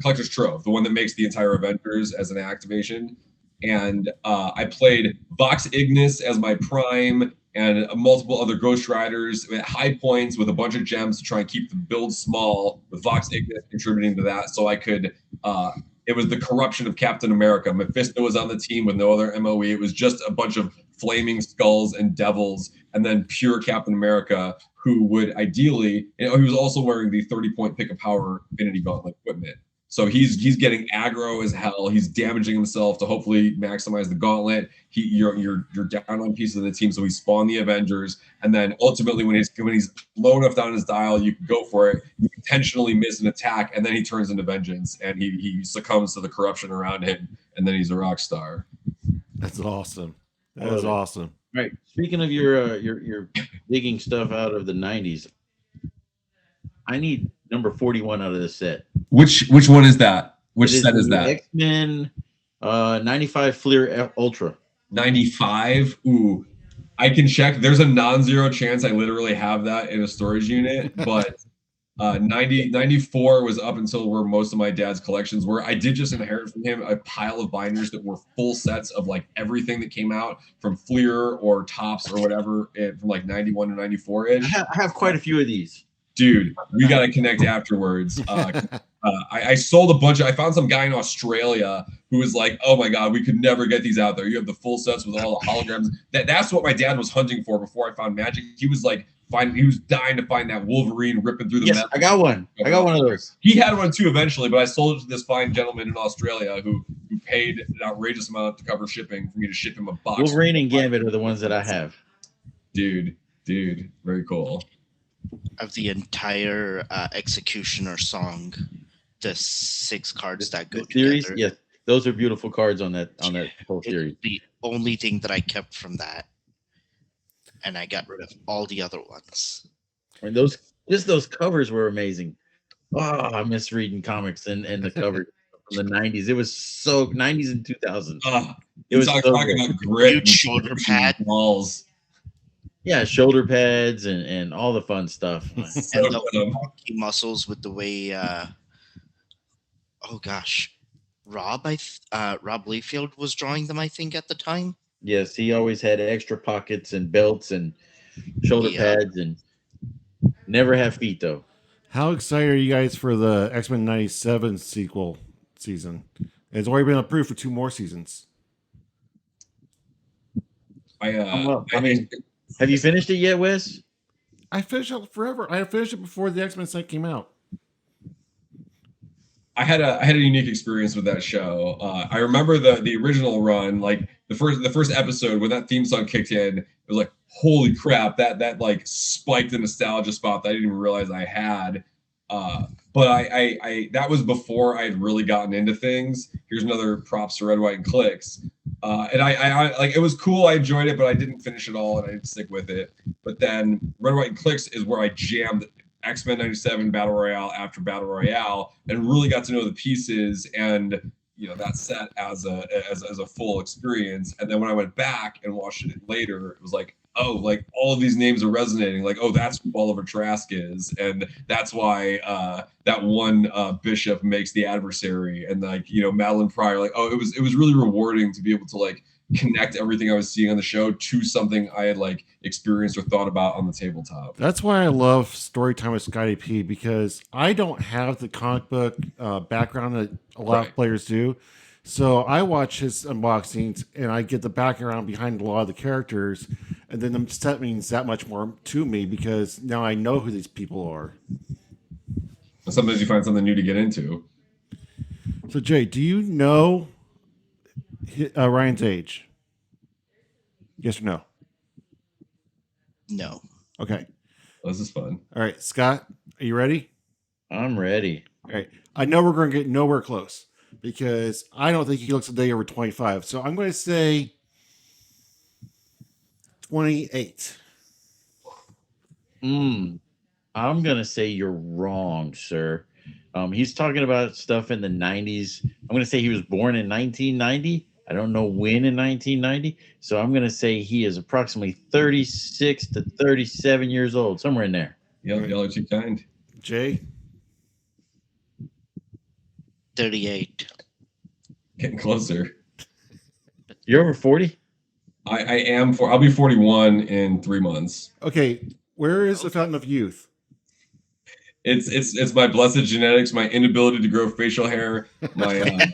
Collector's Trove, the one that makes the entire Avengers as an activation. And I played Vox Ignis as my prime and multiple other Ghost Riders at high points with a bunch of gems to try and keep the build small, with Vox Ignis contributing to that. So I could, it was the corruption of Captain America. Mephisto was on the team with no other MOE. It was just a bunch of flaming skulls and devils, and then pure Captain America, who would ideally, he was also wearing the 30-point Pick a Power Infinity Gauntlet equipment. So he's getting aggro as hell. He's damaging himself to hopefully maximize the gauntlet. You're down on pieces of the team, so he spawned the Avengers, and then ultimately when he's low enough down his dial, you can go for it. You intentionally miss an attack, and then he turns into Vengeance, and he succumbs to the corruption around him, and then he's a rock star. That's awesome. That is awesome. Right. Speaking of your digging stuff out of the 90s, I need number 41 out of this set. Which one is that? Which set is that? X-Men 95 Fleer Ultra. 95? Ooh. I can check. There's a non-zero chance I literally have that in a storage unit, but 94 was up until where most of my dad's collections were. I did just inherit from him a pile of binders that were full sets of like everything that came out from Fleer or Tops or whatever from like 91 to 94-ish. I have quite a few of these. Dude, we got to connect afterwards. I sold a bunch. I found some guy in Australia who was like, "Oh my god, we could never get these out there. You have the full sets with all the holograms." That's what my dad was hunting for before I found Magic. He was like, he was dying to find that Wolverine ripping through the metal. I got one. I got one of those. He had one too eventually, but I sold it to this fine gentleman in Australia who paid an outrageous amount to cover shipping for me to ship him a box. Wolverine and Gambit are the ones that I have. Dude, very cool. Of the entire Executioner song, the 6 cards that go series, together. yes, those are beautiful cards on that whole series. The only thing that I kept from that, and I got rid of all the other ones. And those covers were amazing. Oh, I miss reading comics and the covers from the 90s. It was so 90s and 2000s. It was so talking about grit, huge shoulder pad walls. Yeah, shoulder pads and all the fun stuff. and the wonky muscles with the way Rob Liefeld was drawing them, I think, at the time. Yes, he always had extra pockets and belts and shoulder pads and never have feet though. How excited are you guys for the X-Men 97 sequel season? It's already been approved for 2 more seasons. Have you finished it yet, Wes? I finished it forever. I finished it before the X-Men site came out. I had a unique experience with that show. I remember the original run, like the first episode when that theme song kicked in. It was like, holy crap, that like spiked the nostalgia spot that I didn't even realize I had. But I that was before I had really gotten into things. Here's another props to Red, White, and Clix. And I like, it was cool. I enjoyed it, but I didn't finish it all, and I didn't stick with it. But then Red, White, and Clix is where I jammed X-Men 97 Battle Royale after Battle Royale, and really got to know the pieces and that set as a full experience. And then when I went back and watched it later, it was like, oh, like all of these names are resonating. Like, oh, that's who Oliver Trask is, and that's why that one bishop makes the adversary, and like Madeline Pryor. Like, oh, it was really rewarding to be able to like connect everything I was seeing on the show to something I had like experienced or thought about on the tabletop. That's why I love Storytime with Scotty P, because I don't have the comic book background that a lot of players do. So I watch his unboxings and I get the background behind a lot of the characters, and then that means that much more to me because now I know who these people are. Sometimes you find something new to get into. So Jay, do you know Ryan's age? Yes or no? No. Okay. Well, this is fun. All right, Scott, are you ready? I'm ready. All right. I know we're going to get nowhere close because I don't think he looks a day over 25. So I'm going to say 28. I'm gonna say you're wrong, sir. He's talking about stuff in the 90s. I'm gonna say he was born in 1990. I don't know when in 1990, so I'm gonna say he is approximately 36 to 37 years old, somewhere in there. Y'all are too kind. Jay? 38. Getting closer. You're over 40? I am. I'll be 41 in 3 months. Okay. Where is the Fountain of Youth? It's my blessed genetics, my inability to grow facial hair, my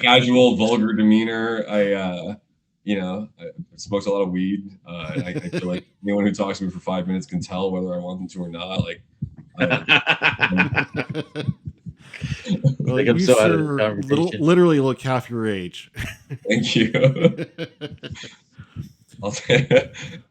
casual, vulgar demeanor. I smoked a lot of weed. I feel like anyone who talks to me for 5 minutes can tell whether I want them to or not. Like, Well, I'm you so out of sure the conversation. literally look half your age. Thank you.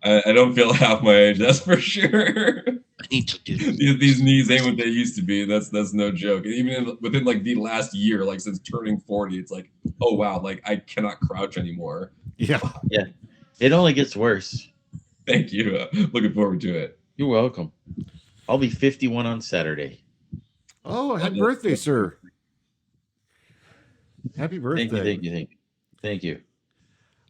I don't feel half my age, that's for sure. I need to do These knees ain't what they used to be. That's no joke. Even within like the last year, like since turning 40, it's like, oh wow, like I cannot crouch anymore. Yeah. Yeah. It only gets worse. Thank you. Looking forward to it. You're welcome. I'll be 51 on Saturday. Oh, happy birthday, sir. Happy birthday. Thank you.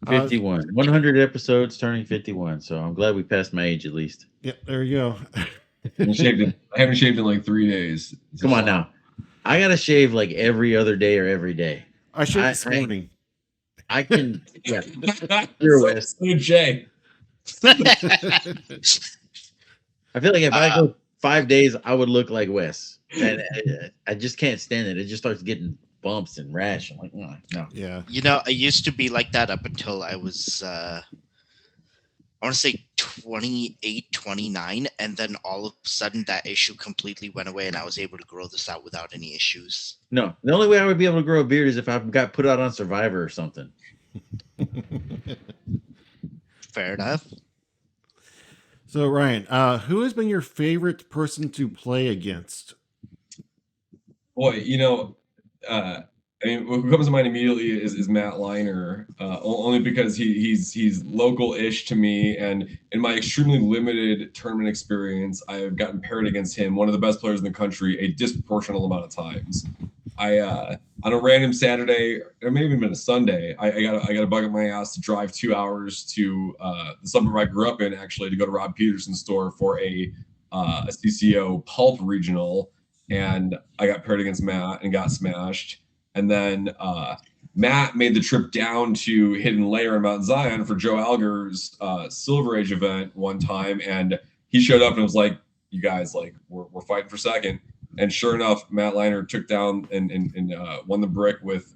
51. 100 episodes, turning 51. So I'm glad we passed my age at least. Yeah, there you go. I haven't shaved in like 3 days. Come on now. I got to shave like every other day or every day. I shaved this morning. I can. Yeah. You're Wes. Jay. I feel like if I go 5 days, I would look like Wes. And I just can't stand it. It just starts getting bumps and rash. I'm like, no. Yeah. I used to be like that up until I was, I want to say 28, 29. And then all of a sudden that issue completely went away and I was able to grow this out without any issues. No, the only way I would be able to grow a beard is if I got put out on Survivor or something. Fair enough. So, Ryan, who has been your favorite person to play against? Boy, I mean, what comes to mind immediately is Matt Liner, only because he's local-ish to me, and in my extremely limited tournament experience, I have gotten paired against him, one of the best players in the country, a disproportionate amount of times. On a random Saturday, or maybe even a Sunday, I got a bug up my ass to drive 2 hours to the suburb I grew up in, actually, to go to Rob Peterson's store for a CCO Pulp regional, and I got paired against Matt and got smashed. And then Matt made the trip down to Hidden Layer in Mount Zion for Joe Alger's Silver Age event one time, and he showed up and was like, "You guys, like, we're fighting for second." And sure enough, Matt Liner took down and won the brick with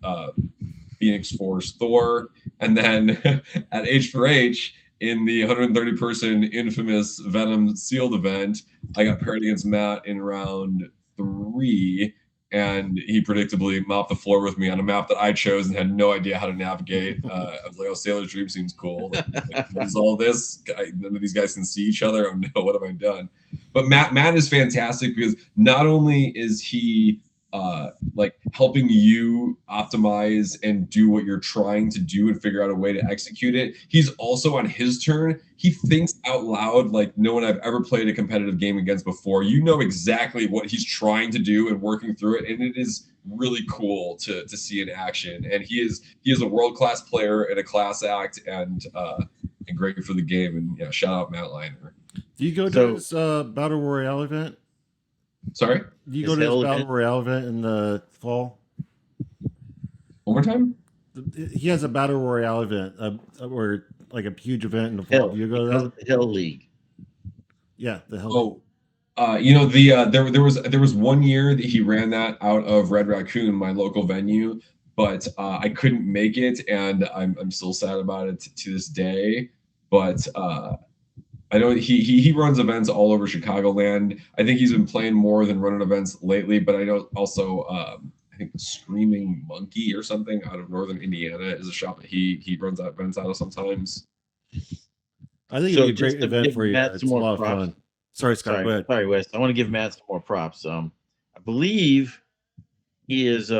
Phoenix Force Thor. And then at H4H, in the 130-person infamous Venom sealed event, I got paired against Matt in round 3. and he predictably mopped the floor with me on a map that I chose and had no idea how to navigate. I was like, "Oh, Sailor's Dream seems cool. Like, what is all this? None of these guys can see each other. Oh no, what have I done?" But Matt is fantastic because not only is he like helping you optimize and do what you're trying to do and figure out a way to execute it, he's also on his turn. He thinks out loud like no one I've ever played a competitive game against before. You know exactly what he's trying to do and working through it, and it is really cool to see in action. And he is a world-class player and a class act, and great for the game. And yeah, shout out Matt Liner. Do you go to this Battle Royale event? Sorry? Do you go to this Battle Royale event in the fall? One more time? He has a Battle Royale event, or like a huge event in the fall. Do you go to that? The Hell League. Yeah, the Hell League. You know, there was 1 year that he ran that out of Red Raccoon, my local venue, but I couldn't make it, and I'm still sad about it to this day. But I know he runs events all over Chicagoland. I think he's been playing more than running events lately, but I know also I think the Screaming Monkey or something out of Northern Indiana is a shop that he runs events out of sometimes. I think it'd be a great event for you. Matt It's a lot of fun. Sorry, Scott. Go ahead. Sorry, Wes. I want to give Matt some more props. I believe he is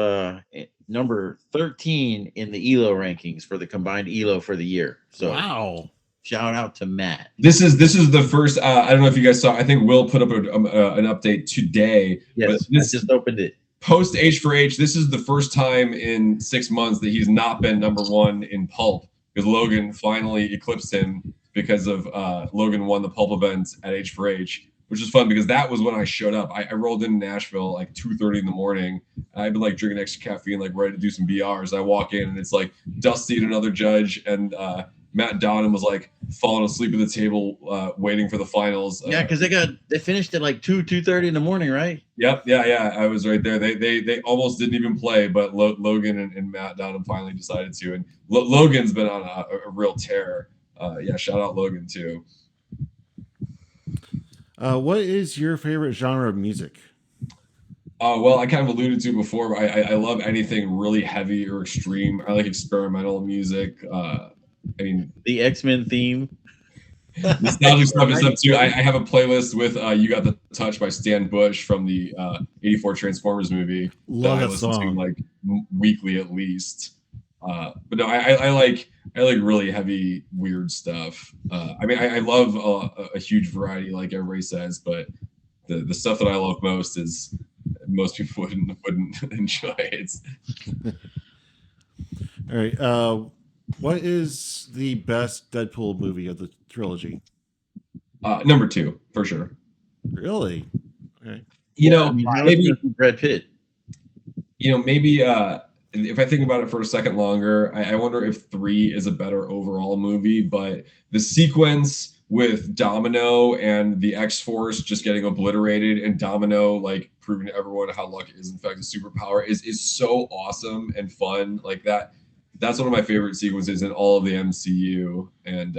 number 13 in the ELO rankings for the combined ELO for the year. So wow. Shout out to Matt. This is the first. I don't know if you guys saw. I think Will put up an update today. Yes, I just opened it. Post H4H, this is the first time in 6 months that he's not been number one in Pulp, because Logan finally eclipsed him because of Logan won the Pulp event at H4H, which is fun because that was when I showed up. I rolled into Nashville like 2:30 in the morning. I've been like drinking extra caffeine, like ready to do some BRs. I walk in and it's like Dusty and another judge, and Matt Donnan was like falling asleep at the table, waiting for the finals. Yeah, because they finished at like 2:30 in the morning, right? Yep, yeah. I was right there. They almost didn't even play, but Logan and Matt Donnan finally decided to. And Logan's been on a real tear. Yeah, shout out Logan too. What is your favorite genre of music? Well, I kind of alluded to before, but I love anything really heavy or extreme. I like experimental music. I mean, the X-Men theme. Nostalgic stuff is up too. I have a playlist with "You Got the Touch" by Stan Bush from the '84 Transformers movie. Love that I listen to like weekly at least. But no, I like really heavy, weird stuff. I mean, I love a huge variety, like everybody says, but the stuff that I love most is most people wouldn't enjoy it. All right. What is the best Deadpool movie of the trilogy? Number 2, for sure. Really? Okay. You know, maybe Brad Pitt. You know, maybe if I think about it for a second longer, I wonder if 3 is a better overall movie. But the sequence with Domino and the X-Force just getting obliterated, and Domino like proving to everyone how luck is in fact a superpower is so awesome and fun. Like that's one of my favorite sequences in all of the MCU. And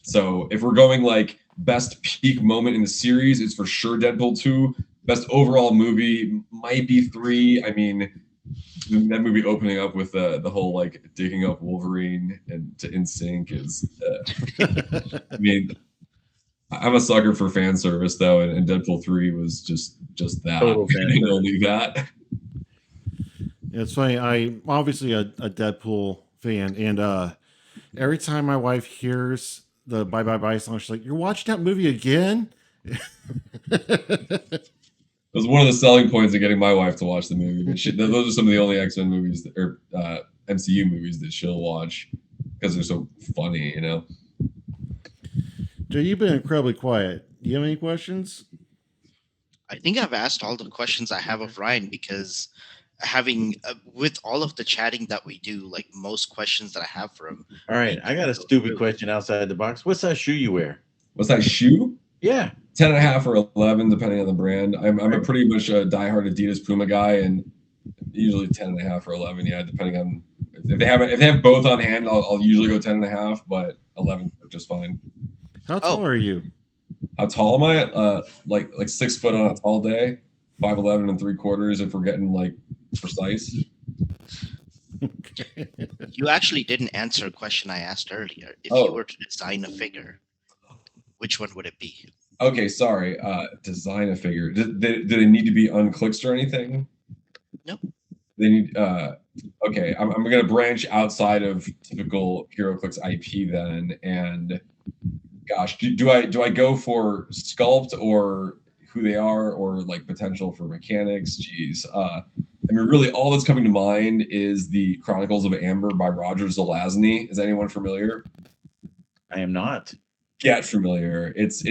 so if we're going like best peak moment in the series, it's for sure Deadpool 2. Best overall movie might be 3. I mean, that movie opening up with the whole like digging up Wolverine and to NSYNC is I mean, I'm a sucker for fan service though, and Deadpool 3 was just that. Only that. It's funny. I'm obviously a Deadpool fan, and every time my wife hears the Bye Bye Bye song, she's like, "You're watching that movie again?" It was one of the selling points of getting my wife to watch the movie. Those are some of the only X-Men movies or MCU movies that she'll watch because they're so funny, you know. Joe, you've been incredibly quiet. Do you have any questions? I think I've asked all the questions I have of Ryan, because having with all of the chatting that we do, like most questions that I have for him. All right, I got a stupid question outside the box. What size shoe you wear? What size shoe? Yeah, 10.5 or 11, depending on the brand. I'm a pretty much a diehard Adidas Puma guy, and usually 10.5 or 11. Yeah, depending on if they have both on hand, I'll usually go 10.5, but 11 are just fine. How tall are you? How tall am I? Like 6 foot on a tall day. 5'11" and 3/4 if we're getting like precise. You actually didn't answer a question I asked earlier. If Oh. you were to design a figure, which one would it be? Okay, sorry. Design a figure. Do they need to be unclicked or anything? Nope. They need. Okay, I'm gonna branch outside of typical HeroClix IP then, and gosh, do I go for sculpt or who they are or like potential for mechanics? Jeez. I mean, really, all that's coming to mind is the Chronicles of Amber by Roger Zelazny. Is anyone familiar? I am not. Get familiar. It's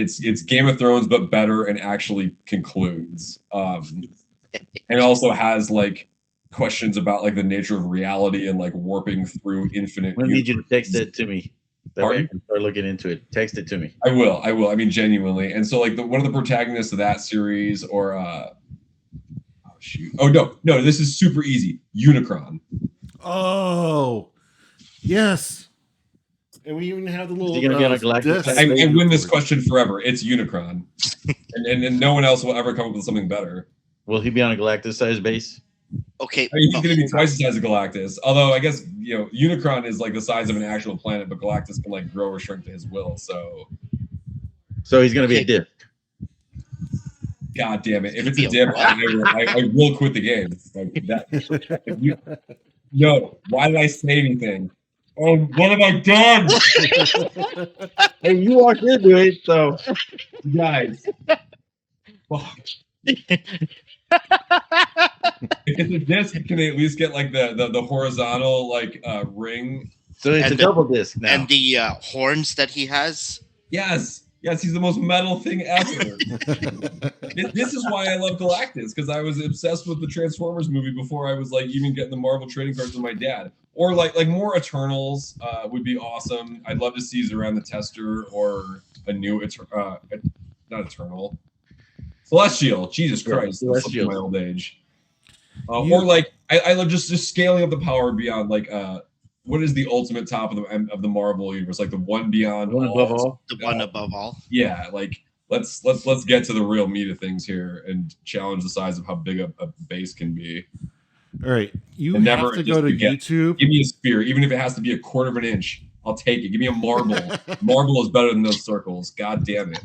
Game of Thrones but better and actually concludes. And also has like questions about like the nature of reality and like warping through infinite. I need you to text it to me. That way I Pardon? can start looking into it. Text it to me. I will. I mean, genuinely. And so like one of the protagonists of that series or oh shoot. Oh no, this is super easy. Unicron. Oh, yes. And we even have the little. Is he gonna be on a galactic disc. side? I win this question forever. It's Unicron. and no one else will ever come up with something better. Will he be on a galactic-sized base? Okay. I mean, he's going to be twice the size of Galactus. Although I guess Unicron is like the size of an actual planet, but Galactus can like grow or shrink to his will. So, he's going to be a diff. God damn it! If it's a dip, I will quit the game. Like that. No, why did I say anything? Oh, what have I done? Hey, you walked into it, so Guys. Fuck. If it's a disc, can they at least get like the horizontal like ring? So it's a double disc now. And the horns that he has. Yes, he's the most metal thing ever. This is why I love Galactus, because I was obsessed with the Transformers movie before I was like even getting the Marvel trading cards with my dad. Or like more Eternals would be awesome. I'd love to see Zoran the Tester or a new not Eternal. Celestial, Jesus Christ, Celestial. My old age. Or like I love just scaling up the power beyond like what is the ultimate top of the Marvel universe, like the one beyond one above all, the one above all. Yeah, like let's get to the real meat of things here and challenge the size of how big a base can be. All right, you have to go to YouTube. Give me a spear, even if it has to be 1/4 inch. I'll take it. Give me a marble. Marble is better than those circles. God damn it.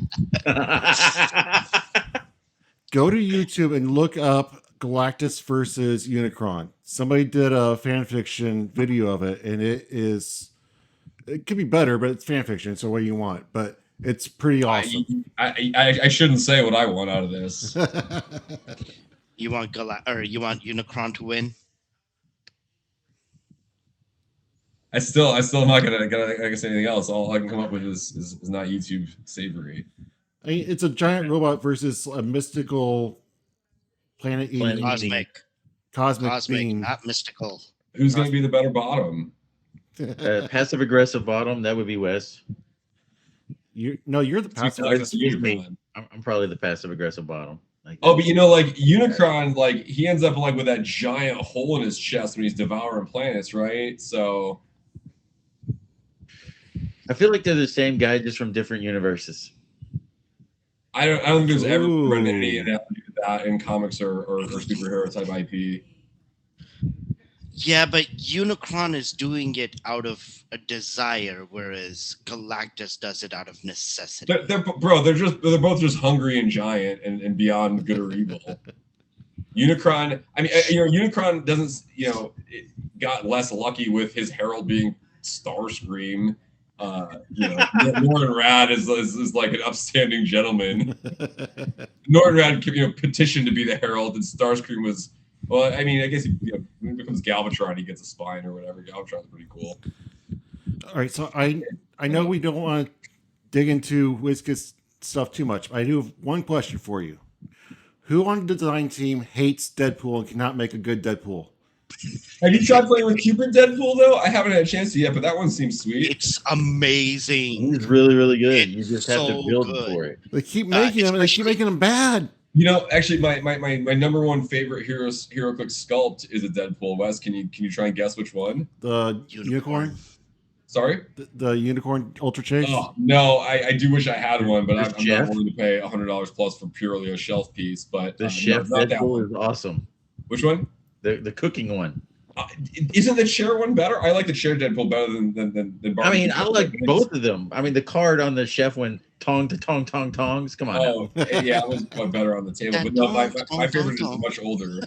Go to YouTube and look up Galactus versus Unicron. Somebody did a fan fiction video of it, and it could be better, but it's fan fiction, so what you want. But it's pretty awesome. I shouldn't say what I want out of this. You want Unicron to win? I still am not gonna say anything else. All I can come up with is not YouTube savory. I mean, it's a giant robot versus a mystical planet-eating cosmic being. Not mystical. Who's going to be the better bottom? Passive aggressive bottom. That would be Wes. You're the passive aggressive. I'm probably the passive aggressive bottom. But like Unicron, like he ends up like with that giant hole in his chest when he's devouring planets, right? So I feel like they're the same guy, just from different universes. I don't think there's ever been any analogy to that in comics or superhero type IP. Yeah, but Unicron is doing it out of a desire, whereas Galactus does it out of necessity. They're both just hungry and giant and beyond good or evil. Unicron, I mean, Unicron doesn't, it got less lucky with his herald being Starscream. Norrin Rad is like an upstanding gentleman. Norrin Rad, petitioned to be the herald, and Starscream was. Well, I mean, I guess when he becomes Galvatron, he gets a spine or whatever. Galvatron's pretty cool. All right, so I know we don't want to dig into Wizkids stuff too much, but I do have one question for you. Who on the design team hates Deadpool and cannot make a good Deadpool? Have you tried playing with Cupid Deadpool, though? I haven't had a chance to yet, but that one seems sweet. It's amazing. He's really, really good. You just have to build for it. They keep making them, and they keep making them bad. Actually, my number one favorite Heroclix sculpt is a Deadpool. Wes, can you try and guess which one? The unicorn? Sorry. The unicorn ultra chase. Oh no, I do wish I had one, but The I'm chef? not willing to pay $100 plus for purely a shelf piece. But The no, chef not that Deadpool one. is awesome. Which one? The cooking one. Isn't the chair one better? I like the chair Deadpool better than I mean, barbecue. I like both of them. I mean, the card on the chef one, tong to tong tong tongs. Come on. Oh, yeah, it was better on the table. That But no, my dong, favorite dong, is much older.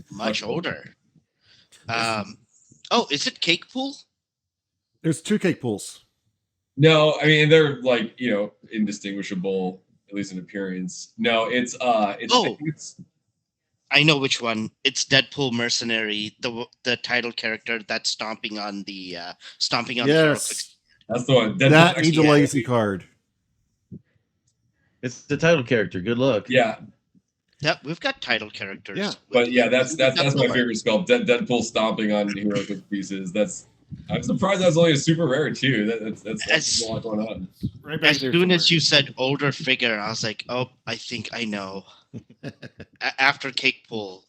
Much older. Oh, is it Cake Pool? There's 2 cake pools. No, I mean they're like indistinguishable, at least in appearance. No, it's I think it's I know which one. It's Deadpool Mercenary, the title character that's stomping on the Yes, Heroclix. that's the one. that needs a actually- legacy card. It's the title character. Good luck. Yeah, Yep, we've got title characters. Yeah. but yeah, that's my Definitely. favorite sculpt. Deadpool stomping on Heroclix pieces. I'm surprised that's only a super rare too. That's a lot going on. Right back As there soon as somewhere. you said older figure, I was like, oh, I think I know. After Cake Pool,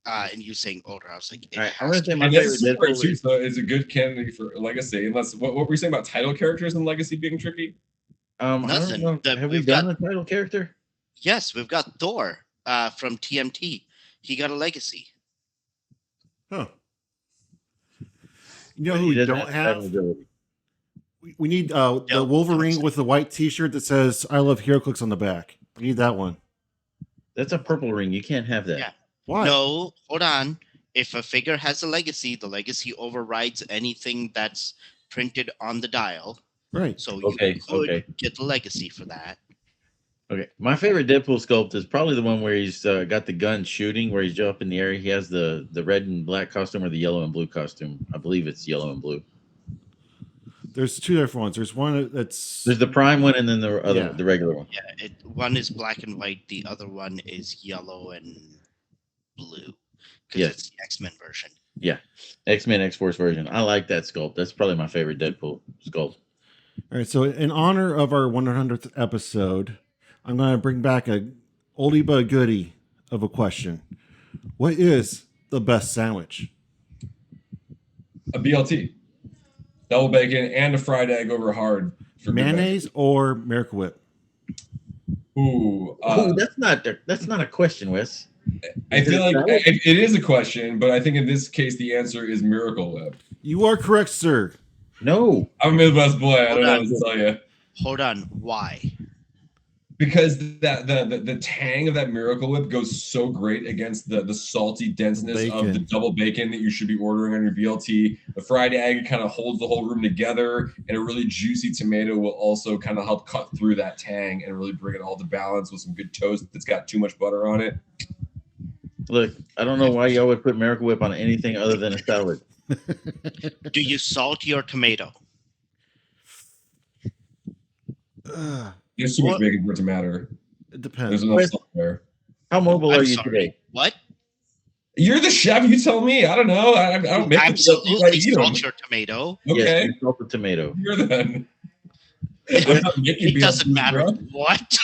and you saying older, I was like, it All right, I'm has gonna say to my And favorite that's super rare Deadpool too, is so it's a good candidate for Legacy. Unless what were you saying about title characters and Legacy being tricky? I don't Nothing. know. Have we We've done got- a title character? Yes, we've got Thor from TMT. He got a legacy. Huh. You know who He we doesn't don't title have? ability. We need Yep, the Wolverine honestly. with the white T-shirt that says "I love Heroclix" on the back. We need that one. That's a purple ring. You can't have that. Yeah. Why? No, hold on. If a figure has a legacy, the legacy overrides anything that's printed on the dial. Right. So Okay, you could okay. get the legacy for that. Okay. My favorite Deadpool sculpt is probably the one where he's got the gun shooting, where he's up in the air. He has the red and black costume or the yellow and blue costume. I believe it's yellow and blue. There's 2 different ones. There's one that's There's the prime one and then the other, Yeah. the regular one. Yeah, one is black and white. The other one is yellow and blue. Because Yes. it's the X-Men version. X-Men X-Force version. I like that sculpt. That's probably my favorite Deadpool sculpt. All right. So in honor of our 100th episode, I'm going to bring back a oldie but goodie of a question. What is the best sandwich? A BLT, double bacon, and a fried egg over hard for good Mayonnaise or Miracle Whip? measure. Ooh, That's not a question, Wes. I Is it feel a like salad? it is a question, but I think in this case the answer is Miracle Whip. You are correct, sir. No. I'm a Midwest boy. I don't Hold know on. what to tell you. Hold on. Why? Because the tang of that Miracle Whip goes so great against the salty denseness of the Bacon. double bacon that you should be ordering on your BLT. The fried egg kind of holds the whole room together, and a really juicy tomato will also kind of help cut through that tang and really bring it all to balance with some good toast that's got too much butter on it. Look, I don't know why y'all would put Miracle Whip on anything other than a salad. Do you salt your tomato? There's too much What? bacon for it to matter. It There's depends. enough Wait. salt there. How mobile I'm are you sorry. today? What? You're the chef. You tell me. I don't know. I don't make Absolutely I eat 'em. salt your tomato. Okay, Yes, you salt the tomato. you're then. I'm not making It doesn't BLTs, matter. bro. What?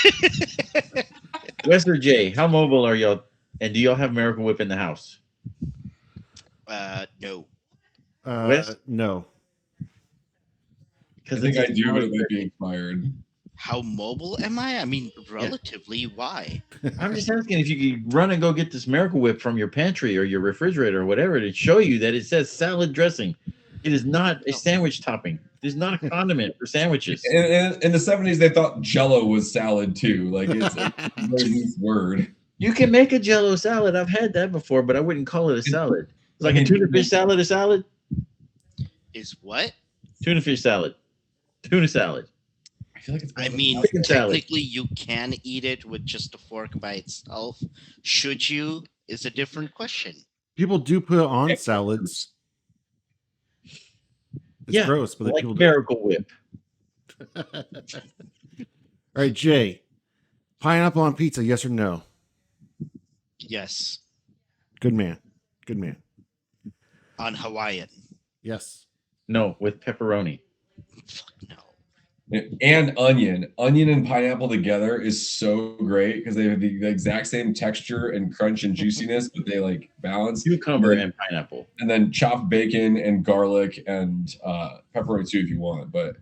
Wes or Jay, how mobile are y'all? And do y'all have Miracle Whip in the house? No. Wes? No. I Because think I do, but it might be expired. How mobile am I? I mean, relatively. Why? I'm just asking if you could run and go get this Miracle Whip from your pantry or your refrigerator or whatever to show you that it says salad dressing. It is not a sandwich topping. It is not a condiment for sandwiches. In the 70s, they thought Jello was salad too. Like it's a very loose word. You can make a Jello salad. I've had that before, but I wouldn't call it a salad. It's like a tuna fish salad. A salad? Is what? Tuna fish salad. Tuna salad. I feel like it's. I mean, Chicken salad. technically, you can eat it with just a fork by itself. Should you? Is a different question. People do put it on salads. It's Yeah, gross, but like people do. Miracle Whip. All right, Jay. Pineapple on pizza, yes or no? Yes. Good man. Good man. On Hawaiian. Yes. No, with pepperoni. Fuck no. And onion and pineapple together is so great because they have the exact same texture and crunch and juiciness, but they like balance. Cucumber and pineapple. And then chopped bacon and garlic and pepperoni too if you want. But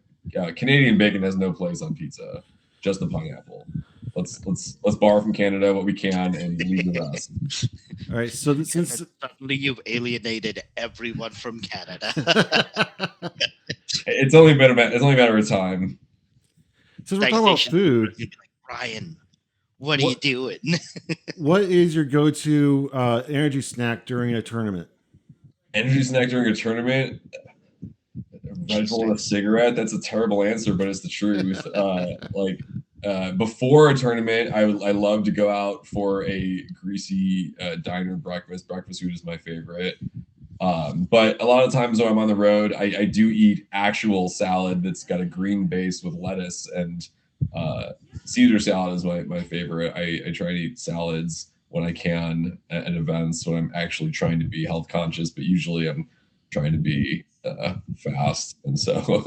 Canadian bacon has no place on pizza. Just the pineapple. Let's borrow from Canada what we can and leave the rest. All right. So since suddenly you've alienated everyone from Canada. It's only been a matter of time. Since we're talking about food, you'd be like, Ryan, what are you doing? What is your go-to energy snack during a tournament? Energy snack during a tournament? Red Bull and a cigarette? That's a terrible answer, but it's the truth. Before a tournament, I love to go out for a greasy diner breakfast. Breakfast food is my favorite. But a lot of times when I'm on the road, I do eat actual salad that's got a green base with lettuce, and Caesar salad is my favorite. I try to eat salads when I can at events when I'm actually trying to be health conscious, but usually I'm trying to be fast. And so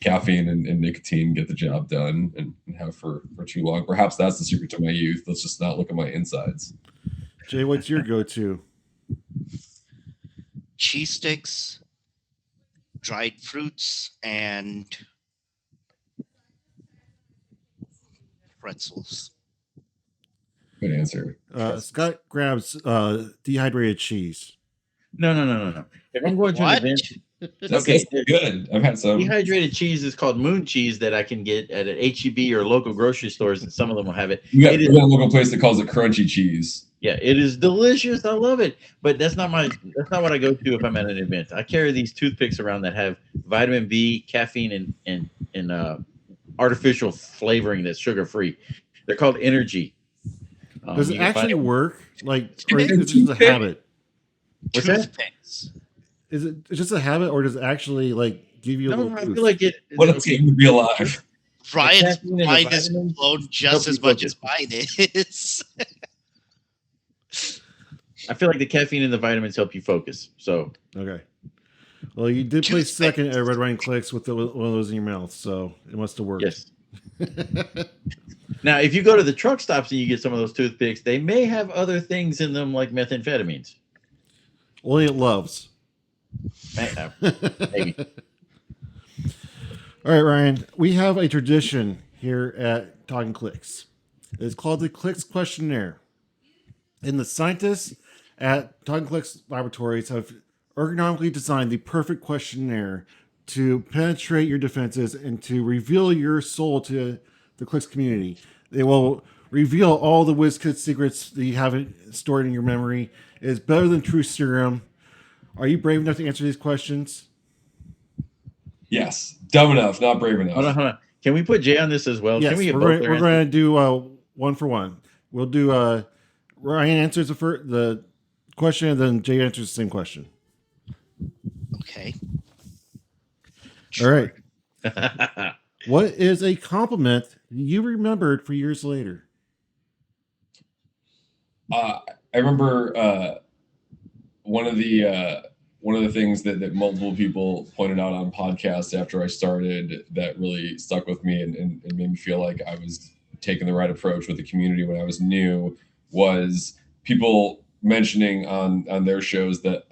caffeine and nicotine get the job done and have for too long. Perhaps that's the secret to my youth. Let's just not look at my insides. Jay, what's your go-to? Cheese sticks, dried fruits, and pretzels. Good answer. Scott grabs dehydrated cheese. No. If I'm going to an event, That's good. I've had some. Dehydrated cheese is called moon cheese that I can get at an HEB or local grocery stores, and some of them will have it. We got a local place that calls it crunchy cheese. Yeah, it is delicious. I love it. But that's not what I go to if I'm at an event. I carry these toothpicks around that have vitamin B, caffeine, and artificial flavoring that's sugar free. They're called Energy. Does it actually work? Like, or is it just a habit? What's that? Toothpicks. Is it just a habit, or does it actually like give you a little I boost? feel like it. What else can you be alive? Ryan's caffeine and the mind is vitamins blown just as much as mine is. I feel like the caffeine and the vitamins help you focus. So Okay. Well, you did place second at Red Wine Clix with one of those in your mouth, so it must have worked. yes. Now, if you go to the truck stops and you get some of those toothpicks, they may have other things in them like methamphetamines. Only it loves. Maybe. All right, Ryan. We have a tradition here at Talkn Clix. It's called the Clix Questionnaire. And the scientists at Talkn Clix Laboratories have ergonomically designed the perfect questionnaire to penetrate your defenses and to reveal your soul to the Clix community. They will reveal all the Wizkids secrets that you haven't stored in your memory. It is better than True Serum. Are you brave enough to answer these questions? Yes. Dumb enough, not brave enough. Hold on. Can we put Jay on this as well? Yes, Can we get we're both going to do one for one. We'll do Ryan answers the question, and then Jay answers the same question. Okay. All right. answers? What is a compliment you remembered for years later? I remember one of the things that multiple people pointed out on podcasts after I started that really stuck with me and made me feel like I was taking the right approach with the community when I was new was people mentioning on their shows that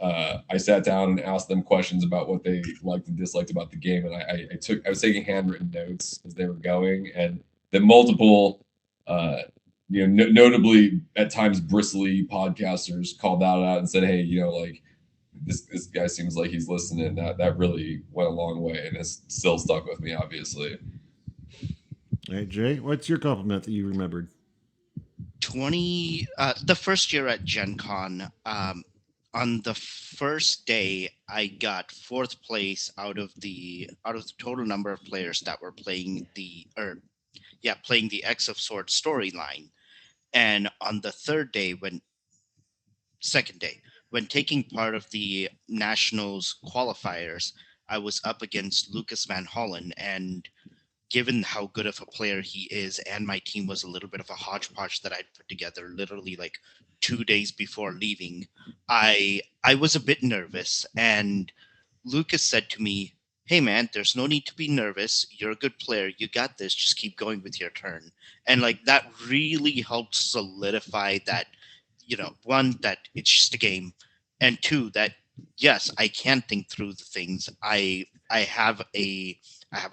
I sat down and asked them questions about what they liked and disliked about the game, and I was taking handwritten notes as they were going, and the multiple notably at times bristly podcasters called that out and said, hey, like this guy seems like he's listening. That really went a long way and has still stuck with me, obviously. All right, Jay, what's your compliment that you remembered? The first year at Gen Con, on the first day, I got fourth place out of the total number of players that were playing the X of Swords storyline. And on the second day, when taking part of the Nationals qualifiers, I was up against Lucas Van Hollen, and given how good of a player he is, and my team was a little bit of a hodgepodge that I'd put together literally like 2 days before leaving, I was a bit nervous, and Lucas said to me, hey man, there's no need to be nervous. You're a good player. You got this. Just keep going with your turn. And like that really helped solidify that, one, that it's just a game, and two, that yes, I can think through the things. I have a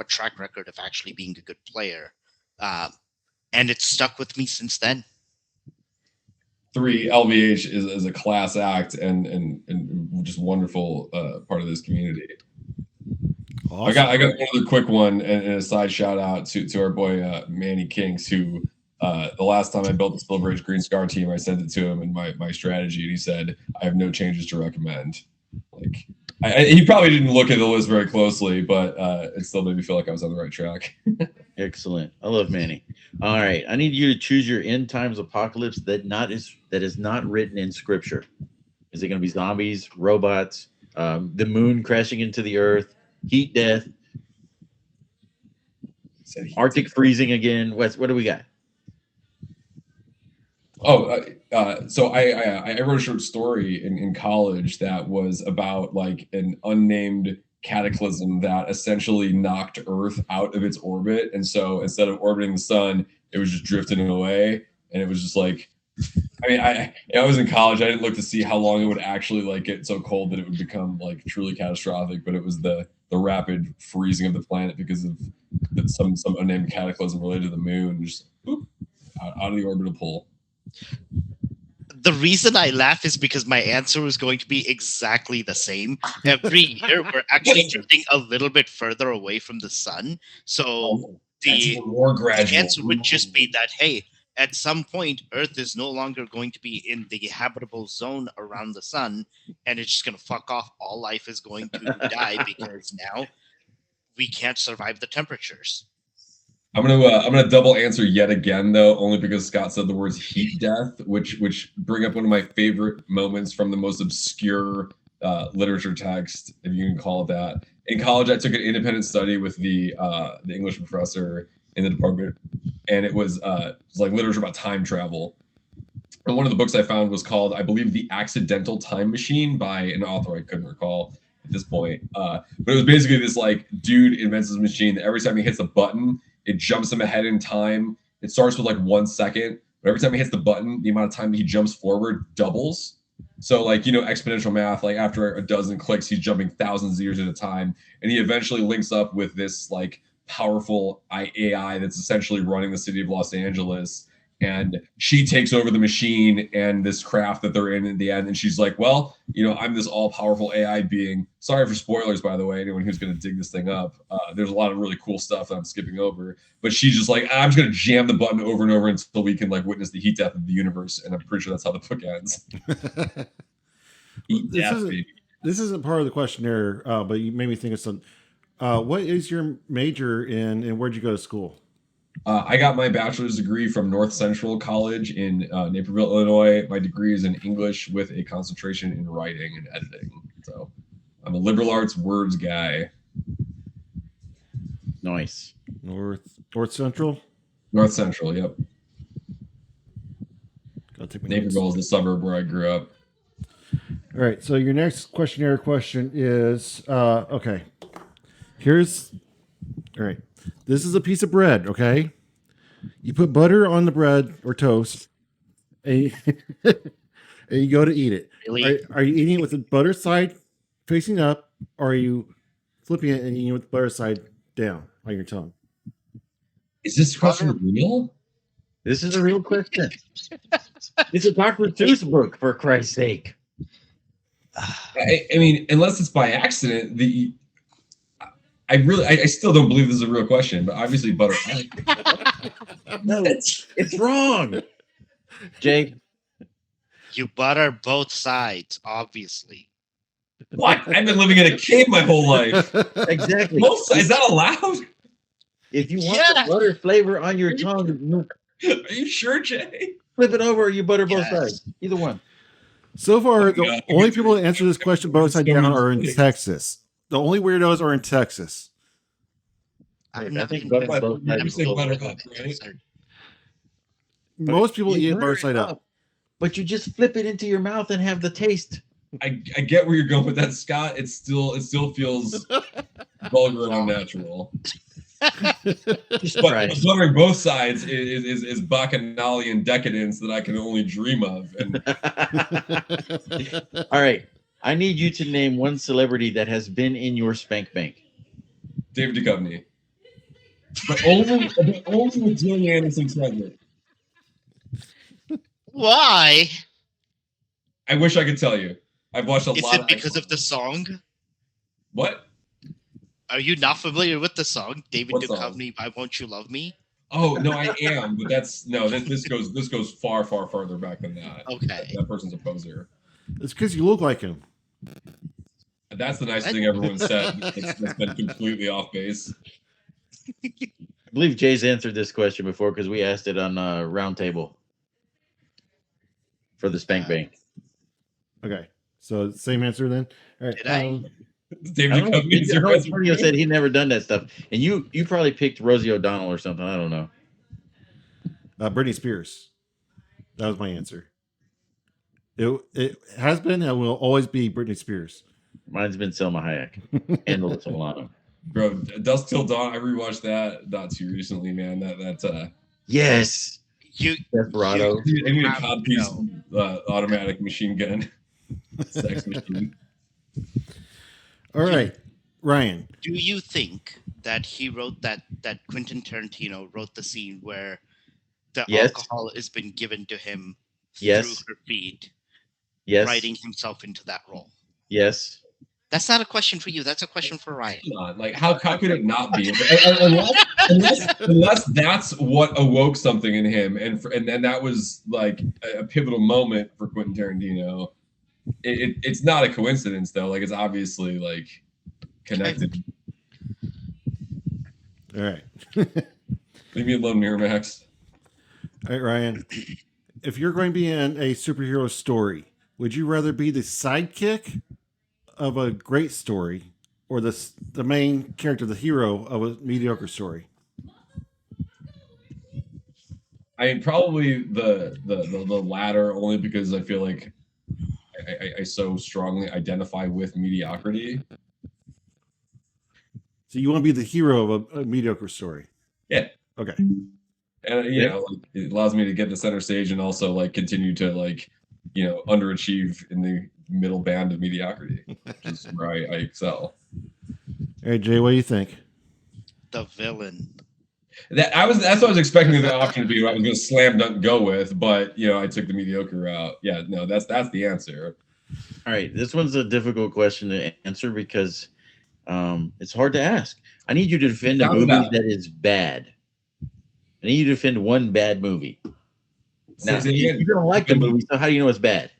track record of actually being a good player. And it's stuck with me since then. 3, LVH is a class act and just wonderful part of this community. Awesome. I got one other quick one and a side shout out to our boy Manny Kinks, who the last time I built the Silver Age Green Scar team, I sent it to him in my strategy, and he said, "I have no changes to recommend." Like, he probably didn't look at the list very closely, but it still made me feel like I was on the right track. Excellent. I love Manny. All right, I need you to choose your end times apocalypse that is not written in scripture. Is it going to be zombies, robots, the moon crashing into the earth, heat death, Arctic freezing again? What do we got? So I wrote a short story in college that was about like an unnamed cataclysm that essentially knocked Earth out of its orbit, and so instead of orbiting the sun, it was just drifting away, and it was just like, I mean, I was in college. I didn't look to see how long it would actually like get so cold that it would become like truly catastrophic, but it was the rapid freezing of the planet because of some unnamed cataclysm related to the moon, just boop, out of the orbital pool. The reason I laugh is because my answer was going to be exactly the same. Every year, we're actually drifting a little bit further away from the sun. So the more gradual. answer would just be that, hey, at some point, Earth is no longer going to be in the habitable zone around the sun, and it's just going to fuck off. All life is going to die because now we can't survive the temperatures. I'm gonna double answer yet again though, only because Scott said the words heat death, which bring up one of my favorite moments from the most obscure literature text, if you can call it that. In college, I took an independent study with the English professor in the department, and it was like literature about time travel. And one of the books I found was called, I believe, The Accidental Time Machine by an author I couldn't recall at this point. But it was basically this like dude invents this machine that every time he hits a button, it jumps him ahead in time. It starts with like 1 second, but every time he hits the button, the amount of time he jumps forward doubles. So like, exponential math, like after a dozen clicks, he's jumping thousands of years at a time. And he eventually links up with this like powerful AI that's essentially running the city of Los Angeles. And she takes over the machine and this craft that they're in the end. And she's like, well, I'm this all powerful AI being. Sorry for spoilers, by the way, anyone who's going to dig this thing up. There's a lot of really cool stuff that I'm skipping over. But she's just like, I'm just going to jam the button over and over until we can like witness the heat death of the universe. And I'm pretty sure that's how the book ends. This isn't part of the questionnaire, but you made me think of something. What is your major in, and where'd you go to school? I got my bachelor's degree from North Central College in Naperville, Illinois. My degree is in English with a concentration in writing and editing. So I'm a liberal arts words guy. Nice. North Central? North Central, yep. Naperville is the suburb where I grew up. All right, so your next questionnaire question is, okay. All right. This is a piece of bread, okay? You put butter on the bread or toast, and you go to eat it. Really? Are you eating it with the butter side facing up, or are you flipping it and eating it with the butter side down on your tongue? Is this question real? This is a real question. It's a Dr. Seuss book, for Christ's sake. I mean, unless it's by accident, I still don't believe this is a real question, but obviously butter. No, it's wrong. Jake, You butter both sides, obviously. What? I've been living in a cave my whole life. exactly. Both sides, is that allowed? If you want the butter flavor on your tongue, Are you sure, Jay? flip it over, or you butter both sides. Either one. So far, the only people that answer this question both side down are in Texas. The only weirdos are in Texas. I've I never think even butter both sides. You say butter up, right? Most people You eat it butter both side up. But you just flip it into your mouth and have the taste I get where you're going with that, Scott. It still feels vulgar and unnatural. Jesus But Christ. covering both sides is bacchanalian decadence that I can only dream of. And All right. I need you to name one celebrity that has been in your spank bank. David Duchovny. But only with Julie Anderson present. Why? I wish I could tell you. I've watched a Is lot it because of the song? What? Are you not familiar with the song David What song? Duchovny? Why Won't You Love Me? Oh no, I am, but that's no. This goes far farther back than that. Okay. That person's a poser. It's because you look like him. That's the nicest thing everyone said. That's been completely off base. I believe Jay's answered this question before because we asked it on Roundtable for the spank bank. Okay, so same answer then. All right. Did I? David Duchovny is your best Antonio friend? said he'd never done that stuff, and you probably picked Rosie O'Donnell or something. I don't know. Britney Spears. That was my answer. It has been and will always be Britney Spears. Mine's been Selma Hayek and Alyssa Milano. Bro, Dusk Till Dawn. I rewatched that not too recently, man. That's Yes, You Desperado. I need a have to codpiece automatic machine gun sex machine. All right, Ryan. Do you think that he wrote that Quentin Tarantino wrote the scene where the Yes. alcohol has been given to him Yes. through her feed, Yes, writing himself into that role? yes. That's not a question for you. That's a question for Ryan. Come on, like how could it not be? Unless that's what awoke something in him, and then that was like a pivotal moment for Quentin Tarantino. It's not a coincidence though. Like it's obviously like connected. All right. Leave me alone, Miramax. All right, Ryan. If you're going to be in a superhero story, would you rather be the sidekick of a great story or the main character, the hero of a mediocre story? I mean, probably the latter, only because I feel like I so strongly identify with mediocrity. So you want to be the hero of a mediocre story? Yeah. Okay. And you know, like, it allows me to get to center stage and also like continue to like, you know, underachieve in the middle band of mediocrity, which is where I excel. All right, Jay, what do you think? The villain. That's what I was expecting the option to be. What I was going to slam dunk go with, but you know, I took the mediocre route. Yeah, no, that's the answer. All right, this one's a difficult question to answer because it's hard to ask. I need you to defend a Sound movie out. that is bad. I need you to defend one bad movie. Now, you don't like the movie, so how do you know it's bad?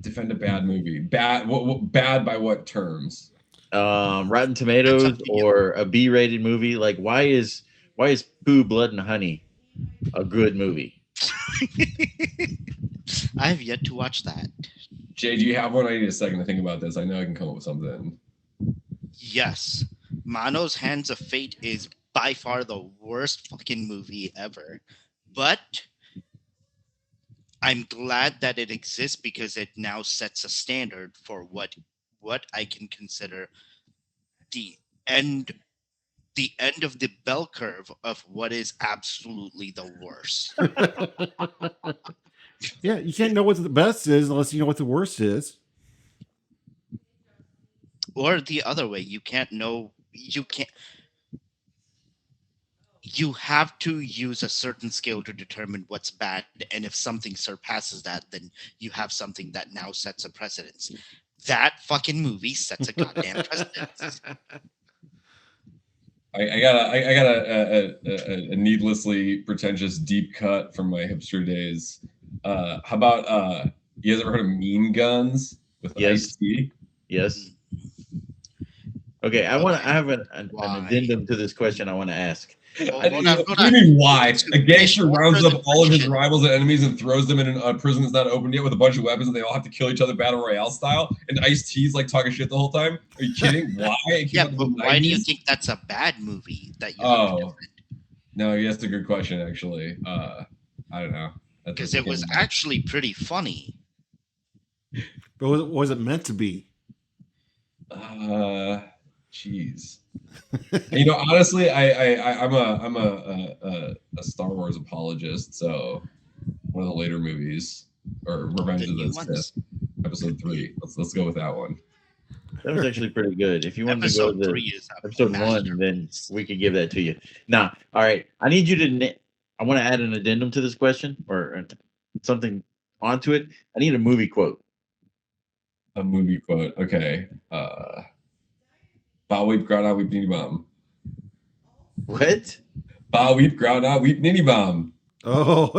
Defend a bad movie. Bad. What bad by what terms? Rotten Tomatoes or a B-rated movie? Like, why is Pooh, Blood, and Honey a good movie? I have yet to watch that. Jay, do you have one? I need a second to think about this. I know I can come up with something. Yes. Mano's Hands of Fate is by far the worst fucking movie ever. But I'm glad that it exists because it now sets a standard for what I can consider the end of the bell curve of what is absolutely the worst. Yeah, you can't know what the best is unless you know what the worst is. Or the other way, you have to use a certain scale to determine what's bad, and if something surpasses that, then you have something that now sets a precedence. That fucking movie sets a goddamn precedence. I got a needlessly pretentious deep cut from my hipster days. How about you guys ever heard of Mean Guns with Yes. Ice-T? Yes. Okay, I have an Why? addendum to this question I want to ask. Hold on. What do you mean why? A Finish gangster rounds the up all of his question. rivals and enemies and throws them in a prison that's not opened yet with a bunch of weapons, and they all have to kill each other battle royale style. And Ice-T's like talking shit the whole time. Are you kidding? Why? It came Yeah, out in but the why do you 90s? think that's a bad movie that you Oh. No, yeah, that's a good question actually. I don't know. because it was actually pretty funny. But was it meant to be? Jeez. You know, honestly, I'm a Star Wars apologist, so one of the later movies, or Revenge of the Sith, Episode 3. Let's go with that one. That was actually pretty good. If you wanted to go Episode to 3 is episode 1, then we could give that to you. Now, all right, I need you to. I want to add an addendum to this question or something onto it. I need a movie quote. A movie quote. Okay. Ba weep ground weep nitty bomb. What? Ba weep ground weep nitty bomb. Oh.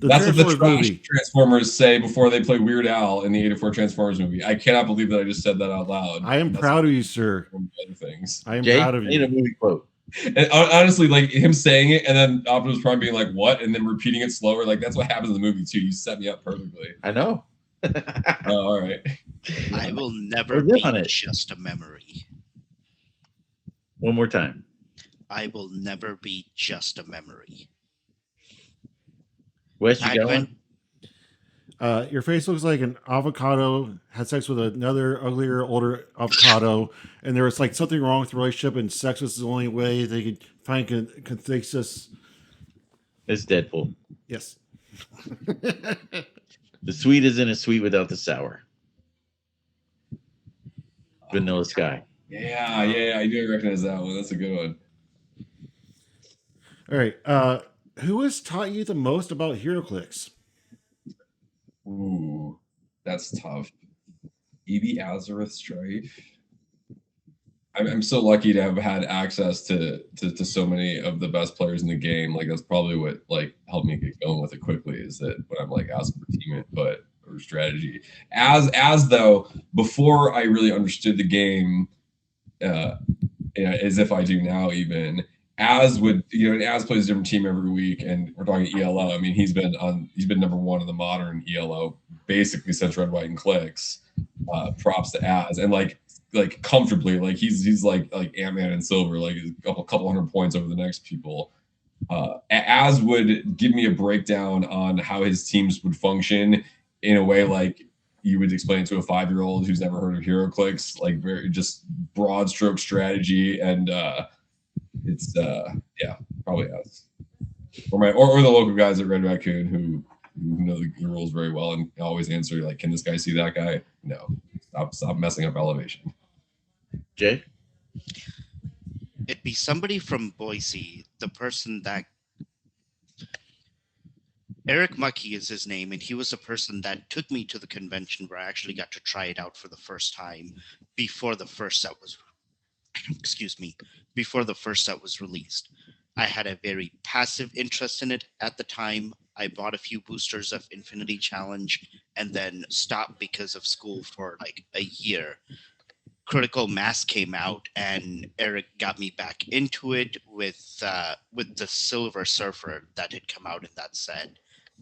That's what the trash Transformers say before they play Weird Al in the 84 Transformers movie. I cannot believe that I just said that out loud. I am proud of you, sir. Other things. I am Jay, proud of you. I need a movie quote. And honestly, like him saying it and then Optimus Prime being like, what? And then repeating it slower. Like, that's what happens in the movie, too. You set me up perfectly. I know. All right. I will never be just a memory. One more time. I will never be just a memory. Wes, you got one? Your face looks like an avocado had sex with another uglier, older avocado, and there was like something wrong with the relationship, and sex was the only way they could find catharsis. It's Deadpool. Yes. The sweet isn't as sweet without the sour. Vanilla Sky. Yeah. I do recognize that one. That's a good one. All right. Who has taught you the most about Heroclix? Ooh, that's tough. E.B. Azareth Strife. I'm so lucky to have had access to so many of the best players in the game. Like that's probably what like helped me get going with it quickly. Is that when I'm like asking for team input or strategy. As though before I really understood the game, as if I do now even. Az would, and Az plays a different team every week, and we're talking ELO. I mean, he's been number one in the modern ELO basically since Red, White, and Clix. Props to Az, and like comfortably, like he's like Ant-Man and Silver, like a couple hundred points over the next people. Az would give me a breakdown on how his teams would function in a way like you would explain to a 5-year-old who's never heard of Heroclix, like very just broad stroke strategy and. It's probably us or the local guys at Red Raccoon who know the rules very well and always answer like, can this guy see that guy? No, stop messing up elevation. Jay, it'd be somebody from Boise, the person that Eric Mucky is his name, and he was the person that took me to the convention where I actually got to try it out for the first time before the first set was before the first set was released. I had a very passive interest in it at the time. I bought a few boosters of Infinity Challenge and then stopped because of school for like a year. Critical Mass came out and Eric got me back into it with the Silver Surfer that had come out in that set.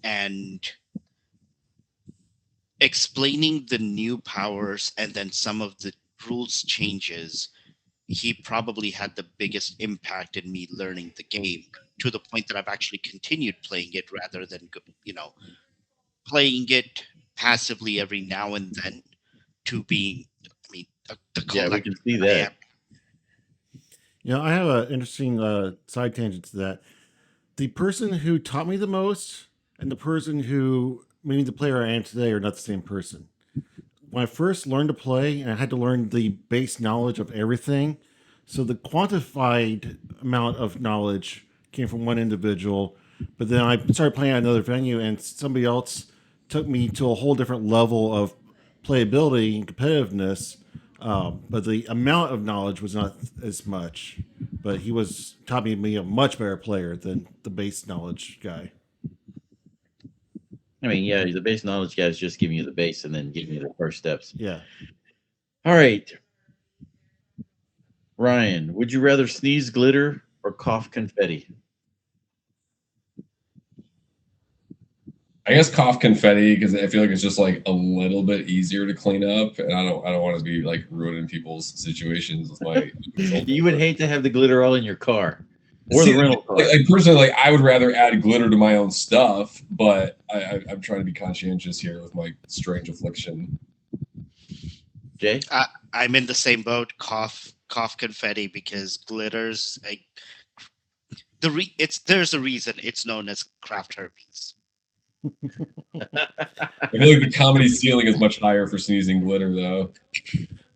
And explaining the new powers and then some of the rules changes, he probably had the biggest impact in me learning the game to the point that I've actually continued playing it rather than, playing it passively every now and then to being, the yeah, we can see that. I have an interesting side tangent to that. The person who taught me the most and the person who made me the player I am today are not the same person. When I first learned to play, and I had to learn the base knowledge of everything, so the quantified amount of knowledge came from one individual, but then I started playing at another venue, and somebody else took me to a whole different level of playability and competitiveness, but the amount of knowledge was not as much. But he taught me a much better player than the base knowledge guy. I mean, yeah, the base knowledge guy is just giving you the base and then giving you the first steps. Yeah. All right. Ryan, would you rather sneeze glitter or cough confetti? I guess cough confetti because I feel like it's just like a little bit easier to clean up, and I don't want to be like ruining people's situations with my. You would hate to have the glitter all in your car. or See, the rental car. like personally, like I would rather add glitter to my own stuff, but I'm trying to be conscientious here with my strange affliction. Jay, I'm in the same boat. Cough confetti because glitters. There's a reason it's known as craft herpes. I feel like the comedy ceiling is much higher for sneezing glitter, though.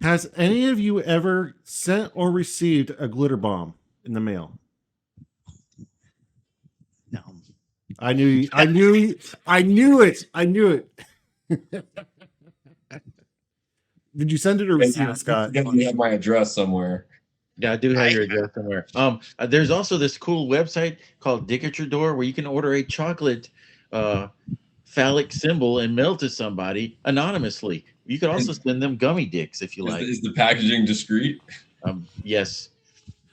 Has any of you ever sent or received a glitter bomb in the mail? No. I knew it. Did you send it or receive it, Scott? You have my address somewhere. yeah, I do have your address somewhere. There's also this cool website called Dick at Your Door where you can order a chocolate phallic symbol and mail to somebody anonymously. You could also send them gummy dicks if you like. Is the packaging discreet? Yes.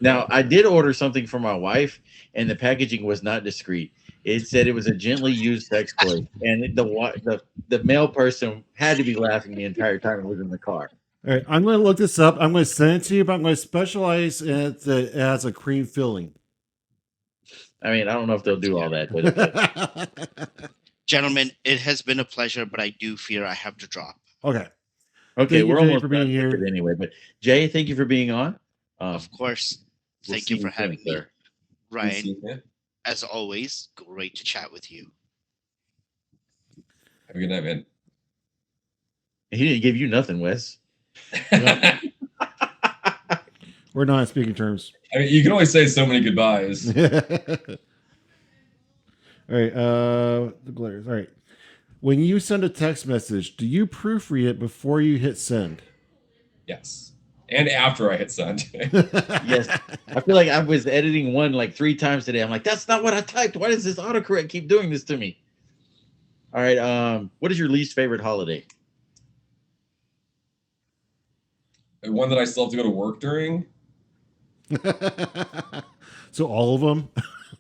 Now, I did order something for my wife, and the packaging was not discreet. It said it was a gently used sex toy, and the male person had to be laughing the entire time it was in the car. All right, I'm going to look this up. I'm going to send it to you, but I'm going to specialize it as a cream filling. I mean, I don't know if they'll do all that, but Gentlemen, it has been a pleasure, but I do fear I have to drop. Okay. okay, Thank you, we're Jay, almost for being done here. with it anyway. But Jay, thank you for being on. Of course. We'll Thank see you for soon, having me. sir. Ryan, as always, great to chat with you. Have a good night, man. He didn't give you nothing, Wes. We're not on speaking terms. I mean, you can only say so many goodbyes. All right. The glitters. All right. When you send a text message, do you proofread it before you hit send? Yes. And after I hit send. Yes. I feel like I was editing one like 3 times today. I'm like, that's not what I typed. Why does this autocorrect keep doing this to me? All right. What is your least favorite holiday? One that I still have to go to work during. So all of them?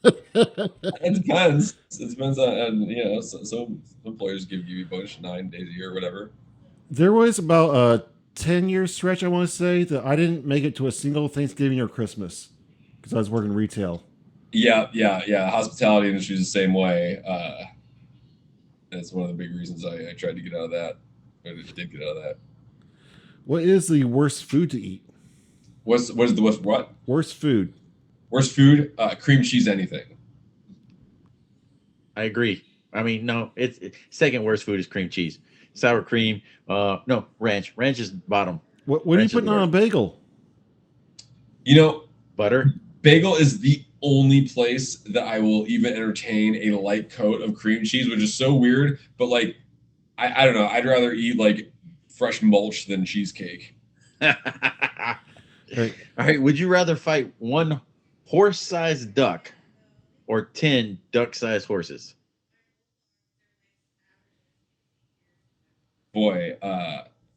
It depends. It depends on some employers give you a bunch 9 days a year or whatever. There was about a 10-year stretch, I want to say, that I didn't make it to a single Thanksgiving or Christmas because I was working retail. Yeah. Hospitality industry is the same way. That's one of the big reasons I tried to get out of that. I did get out of that. What is the worst food to eat? What? Worst food. Worst food? Cream cheese anything. I agree. I mean, no, it's second worst food is cream cheese. Sour cream. No, ranch. Ranch is bottom. What are you Ranch is putting the on a worst. bagel? You know, Butter. bagel is the only place that I will even entertain a light coat of cream cheese, which is so weird. But like, I don't know. I'd rather eat like fresh mulch than cheesecake. Right. All right. Would you rather fight one horse-sized duck or 10 duck-sized horses? Boy,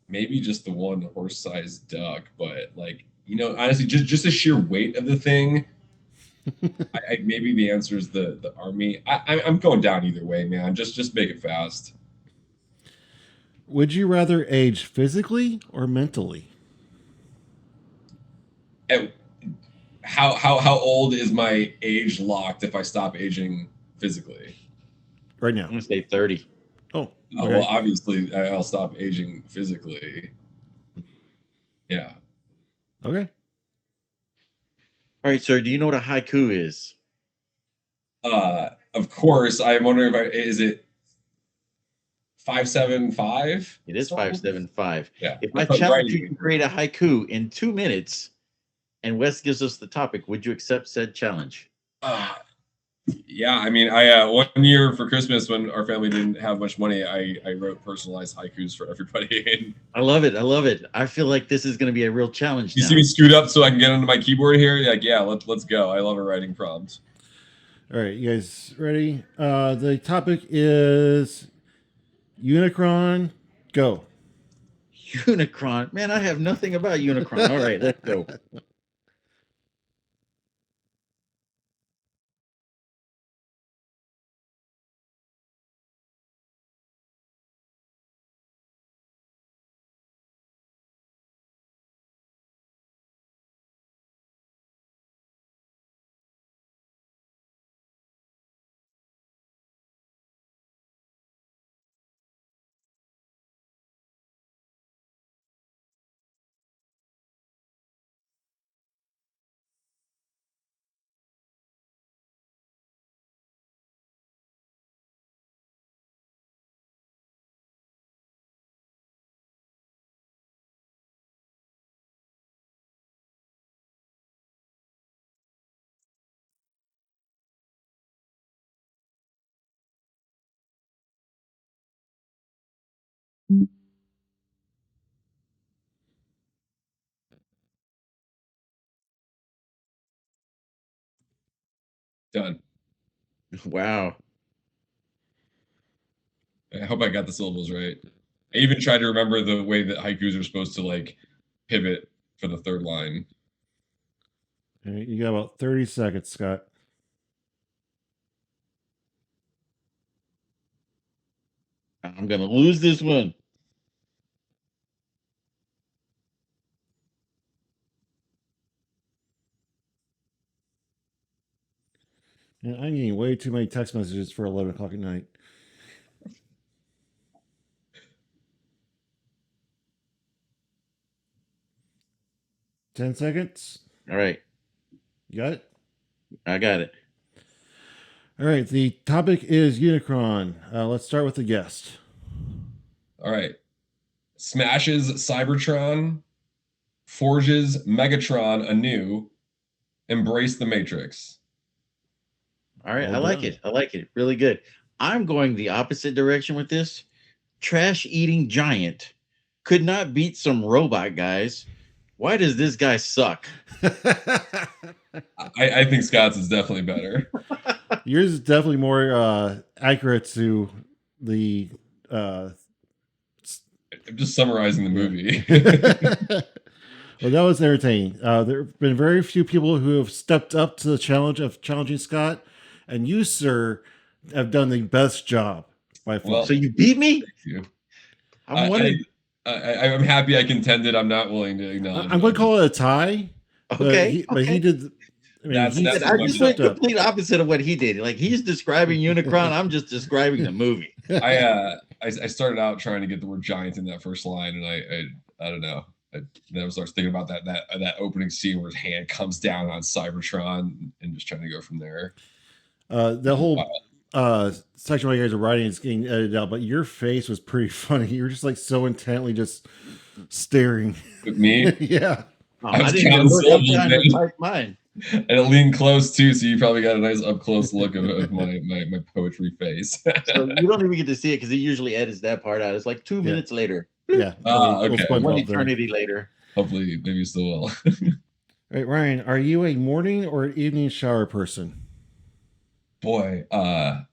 maybe just the one horse-sized duck, but like, honestly, just the sheer weight of the thing. Maybe the answer is the army. I'm going down either way, man. Just make it fast. Would you rather age physically or mentally? And how old is my age locked if I stop aging physically? Right now. I'm gonna say 30. Oh, Oh, okay. well, obviously I'll stop aging physically. Yeah. Okay. All right, sir. Do you know what a haiku is? Of course, I'm wondering is it 575? It is 575. Yeah. If I put challenge writing. you to create a haiku in 2 minutes, and Wes gives us the topic, would you accept said challenge? Yeah, I mean, I 1 year for Christmas when our family didn't have much money, I wrote personalized haikus for everybody. I love it. I love it. I feel like this is going to be a real challenge. You now. see me scoot up so I can get onto my keyboard here? Like, yeah, let's go. I love a writing prompt. All right, you guys ready? The topic is Unicron. Go. Unicron. Man, I have nothing about Unicron. All right, let's go. Done. Wow. I hope I got the syllables right. I even tried to remember the way that haikus are supposed to like pivot for the third line. All right, you got about 30 seconds, Scott. I'm gonna lose this one. Yeah, I'm getting way too many text messages for 11 o'clock at night. Ten seconds. All right, You got it? I got it. All right. The topic is Unicron. Let's start with the guest. All right. Smashes Cybertron, forges Megatron anew, embrace the Matrix. All right, Well I like done. it. I like it. Really good. I'm going the opposite direction with this. Trash eating giant could not beat some robot guys. Why does this guy suck? I think Scott's is definitely better. Yours is definitely more accurate to the. I'm just summarizing the movie. Well, that was entertaining. There have been very few people who have stepped up to the challenge of challenging Scott, and you, sir, have done the best job by far. Well, So you beat me? Thank you. I'm winning. I'm happy I contended. I'm not willing to acknowledge. I'm going to call it a tie. Okay. But he did. I mean, That's- he that's I just went stepped up. complete opposite of what he did. Like he's describing Unicron, I'm just describing the movie. I started out trying to get the word giant in that first line, and I don't know. Then I started thinking about that opening scene where his hand comes down on Cybertron, and just trying to go from there. The whole section while you guys are writing is getting edited out, but your face was pretty funny. You were just like so intently just staring. With me, Yeah. Oh, I I was didn't even counting look. I'm syllables, trying to man. type mine. and it leaned close too, so you probably got a nice up close look of my poetry face. So you don't even get to see it because he usually edits that part out. It's like 2 minutes later, Yeah. Okay. SpongeBob one then. eternity later. Hopefully, maybe you still will. All right, Ryan, are you a morning or evening shower person? Boy, I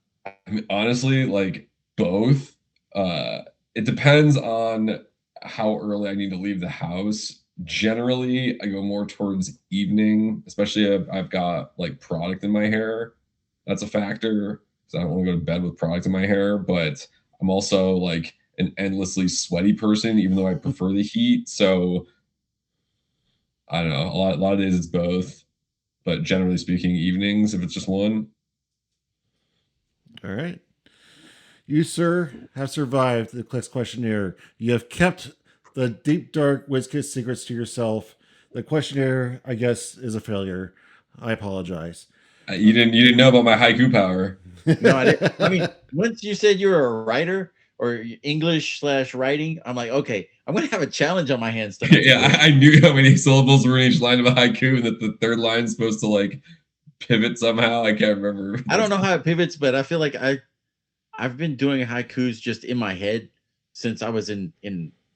mean, honestly, like both. It depends on how early I need to leave the house. Generally, I go more towards evening, especially if I've got like product in my hair. That's a factor because I don't want to go to bed with product in my hair. But I'm also like an endlessly sweaty person, even though I prefer the heat. So I don't know. A lot of days it's both, but generally speaking, evenings if it's just one. All right. You, sir, have survived the Clix questionnaire. You have kept the deep, dark Wizkids secrets to yourself. The questionnaire, I guess, is a failure. I apologize. You didn't know about my haiku power. No, I didn't. I mean, once you said you were a writer or English/writing, I'm like, okay, I'm gonna have a challenge on my hands tonight. Yeah, I knew how many syllables were in each line of a haiku, and that the third line is supposed to like pivot somehow. I can't remember. I don't know how it pivots, but I feel like I've been doing haikus just in my head since I was in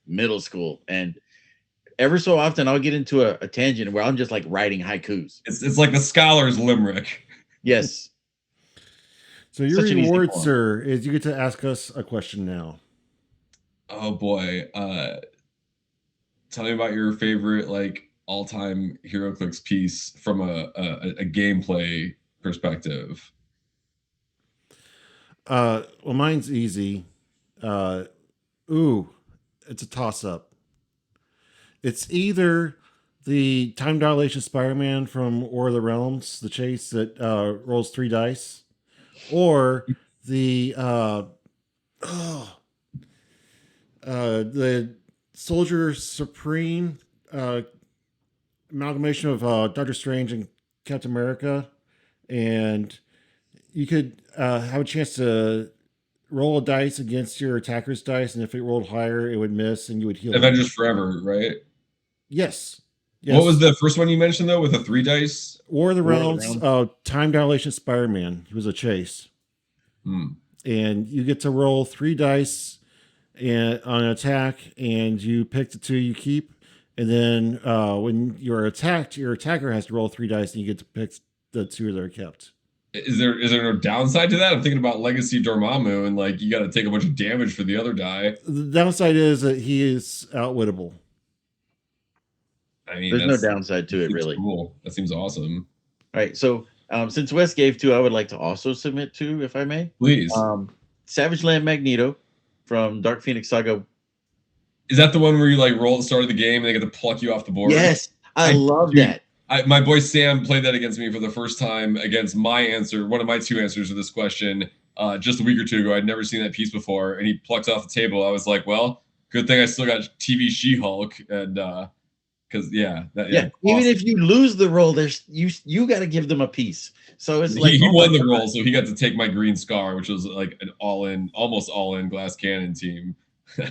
middle school, and ever so often I'll get into a tangent where I'm just like writing haikus. It's like the scholar's limerick. Yes. So your Such an easy reward, one. sir, is you get to ask us a question now. Oh boy. Tell me about your favorite like all-time Heroclix piece from a gameplay perspective. Well, mine's easy. It's a toss-up. It's either the time dilation Spider-Man from War of the Realms, the chase that rolls 3 dice, or the Soldier Supreme amalgamation of Doctor Strange and Captain America, and you could have a chance to roll a dice against your attacker's dice, and if it rolled higher, it would miss, and you would heal. Avengers Forever, right? Yes. What was the first one you mentioned though, with the 3 dice? War of the War of the Realms? Time dilation Spider-Man. He was a chase, and you get to roll 3 dice and on an attack, and you pick the 2 you keep, and then when you're attacked, your attacker has to roll 3 dice, and you get to pick the 2 that are kept. Is there no downside to that? I'm thinking about Legacy Dormammu, and like you got to take a bunch of damage for the other die. The downside is that he is outwittable. I mean, There's no downside to it, seems really. cool. That seems awesome. All right, so since Wes gave 2, I would like to also submit 2, if I may. Please. Savage Land Magneto from Dark Phoenix Saga. Is that the one where you like roll at the start of the game and they get to pluck you off the board? Yes, I love that. My boy Sam played that against me for the first time against my answer, one of my 2 answers to this question, just a week or 2 ago. I'd never seen that piece before, and he plucked off the table. I was like, well, good thing I still got TV She-Hulk, and because Even awesome. if you lose the roll, there's you got to give them a piece. So it's like he won the roll, so he got to take my Green Scar, which was like an almost all-in glass cannon team.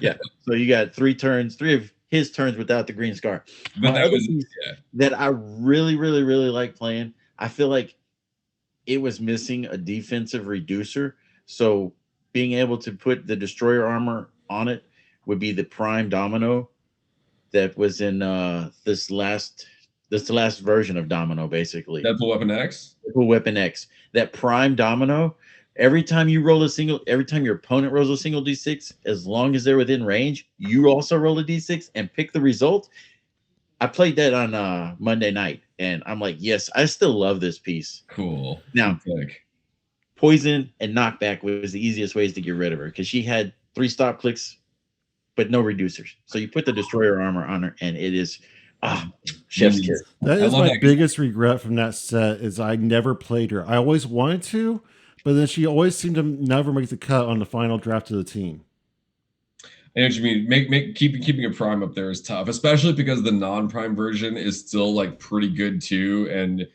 Yeah, so you got 3 turns, 3 of his turns without the Green Scar. But that was that I really, really, really like playing. I feel like it was missing a defensive reducer. So being able to put the destroyer armor on it would be the prime domino that was in this last version of Domino, basically. Deadpool Weapon X? Deadpool Weapon X. That prime domino, every time your opponent rolls a single D6, as long as they're within range, you also roll a D6 and pick the result. I played that on Monday night, and I'm like, yes, I still love this piece. Cool. Now, poison and knockback was the easiest ways to get rid of her because she had 3 stop clicks, but no reducers. So you put the destroyer armor on her, and it is chef's kiss. That is my biggest regret from that set is I never played her. I always wanted to, but then she always seemed to never make the cut on the final draft of the team. I know what you mean. Keeping a prime up there is tough, especially because the non-prime version is still like pretty good too. And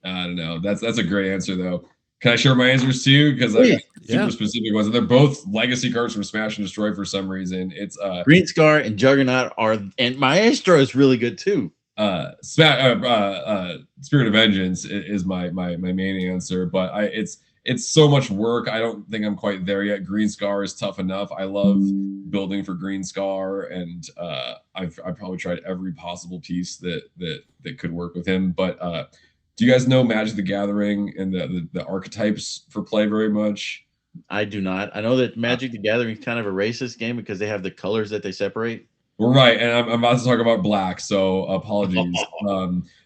I don't know. That's a great answer though. Can I share my answers too? Because I got super specific ones. They're both legacy cards from Smash and Destroy for some reason. It's Green Scar and Juggernaut and Maestro is really good too. Spirit of Vengeance is my main answer, but it's so much work. I don't think I'm quite there yet. Green Scar is tough enough. I love building for Green Scar, and I've probably tried every possible piece that could work with him. But do you guys know Magic the Gathering and the archetypes for play very much? I do not. I know that Magic the Gathering is kind of a racist game because they have the colors that they separate. We're right, and I'm about to talk about black, so apologies.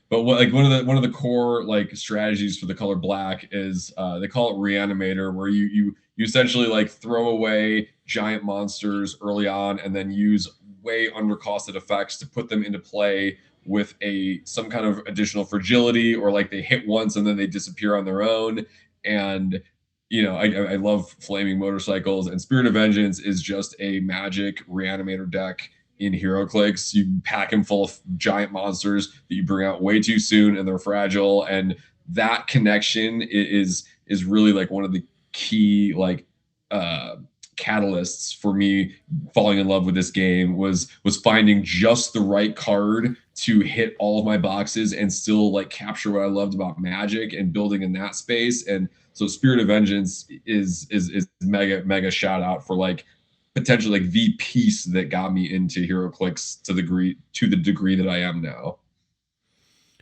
But one of the core like strategies for the color black is they call it Reanimator, where you essentially like throw away giant monsters early on and then use way undercosted effects to put them into play with some kind of additional fragility, or like they hit once and then they disappear on their own. And I love flaming motorcycles, and Spirit of Vengeance is just a Magic Reanimator deck in Heroclix. You pack him full of giant monsters that you bring out way too soon, and they're fragile. And that connection is really like one of the key like catalysts for me falling in love with this game was finding just the right card to hit all of my boxes and still like capture what I loved about Magic and building in that space. And so Spirit of Vengeance is mega shout out for like potentially like the piece that got me into Heroclix to the degree that I am now.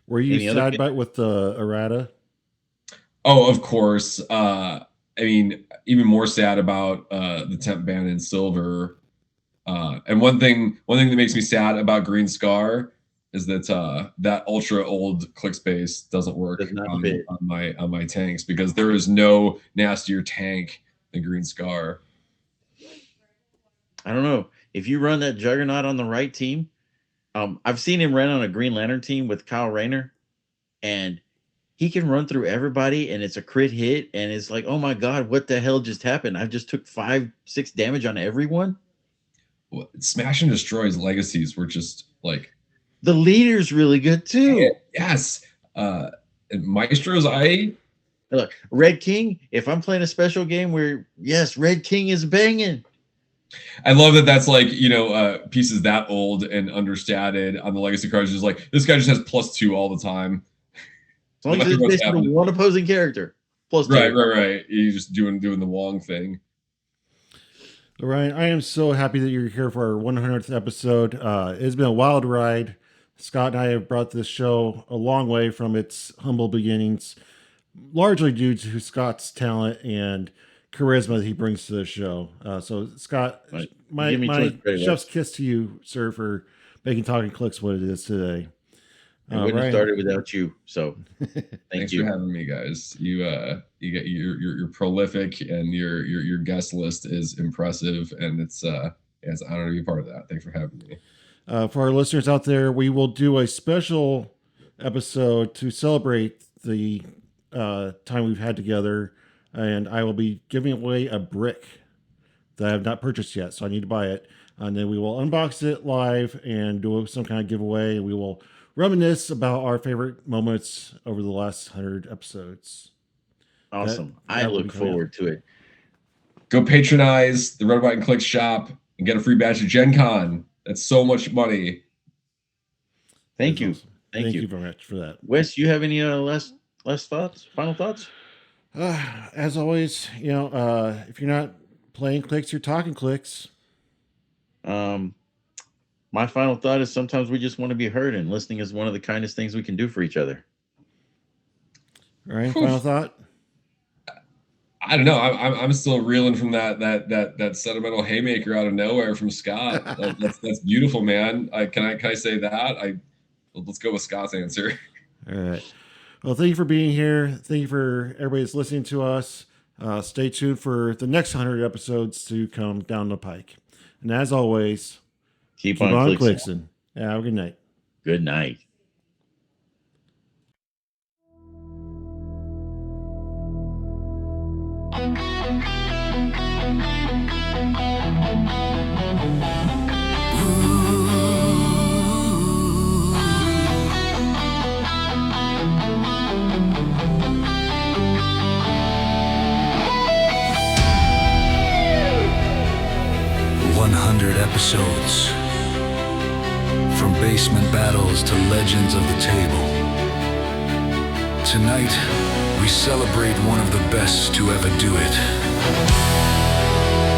Were you sad with the errata? Oh, of course. I mean, even more sad about the temp ban in silver. And one thing that makes me sad about Green Scar is that that ultra old Clix base doesn't work on my tanks, because there is no nastier tank than Green Scar. I don't know. If you run that Juggernaut on the right team, I've seen him run on a Green Lantern team with Kyle Rayner, and he can run through everybody, and it's a crit hit, and it's like, oh my god, what the hell just happened? I just took 5-6 damage on everyone. Well, Smash and Destroy's legacies were just like the leader's really good too. Yes. And Maestro's look, Red King. If I'm playing a special game where Red King is banging. I love that that's like, pieces that old and understated on the legacy cards. Just like, this guy just has +2 all the time. As long as it's basically one opposing character. +2. Right. You're just doing the Wong thing. Ryan, I am so happy that you're here for our 100th episode. It's been a wild ride. Scott and I have brought this show a long way from its humble beginnings. largely due to Scott's talent and charisma that he brings to the show. So, Scott, Right. my, Give me too my much credit, chef's Wes. kiss to you, sir, for making Talking Clicks what it is today. I wouldn't have Ryan. started without you. So thank Thanks you. for having me, guys. You get you're prolific, and your guest list is impressive, and it's an honor to be a part of that. Thanks for having me. For our listeners out there, we will do a special episode to celebrate the time we've had together, and I will be giving away a brick that I have not purchased yet, so I need to buy it. And then we will unbox it live and do some kind of giveaway. We will reminisce about our favorite moments over the last 100 episodes. Awesome. that I will be look coming forward to it. Go patronize the Red, White, and Click shop and get a free badge of Gen Con. That's so much money. Thank you. Awesome. Thank you. very much for that. Wes, you have any last thoughts? Final thoughts? As always, if you're not playing clicks, you're talking clicks. My final thought is sometimes we just want to be heard, and listening is one of the kindest things we can do for each other. All right, final thought. I don't know. I'm still reeling from that sentimental haymaker out of nowhere from Scott. That's beautiful, man. Can I say that? Let's go with Scott's answer. All right. Well, thank you for being here. Thank you for everybody that's listening to us. Stay tuned for the next 100 episodes to come down the pike. And as always, Keep keep on on clicking. clicksing. Have a good night. Good night. Episodes, from basement battles to legends of the table. Tonight, we celebrate one of the best to ever do it.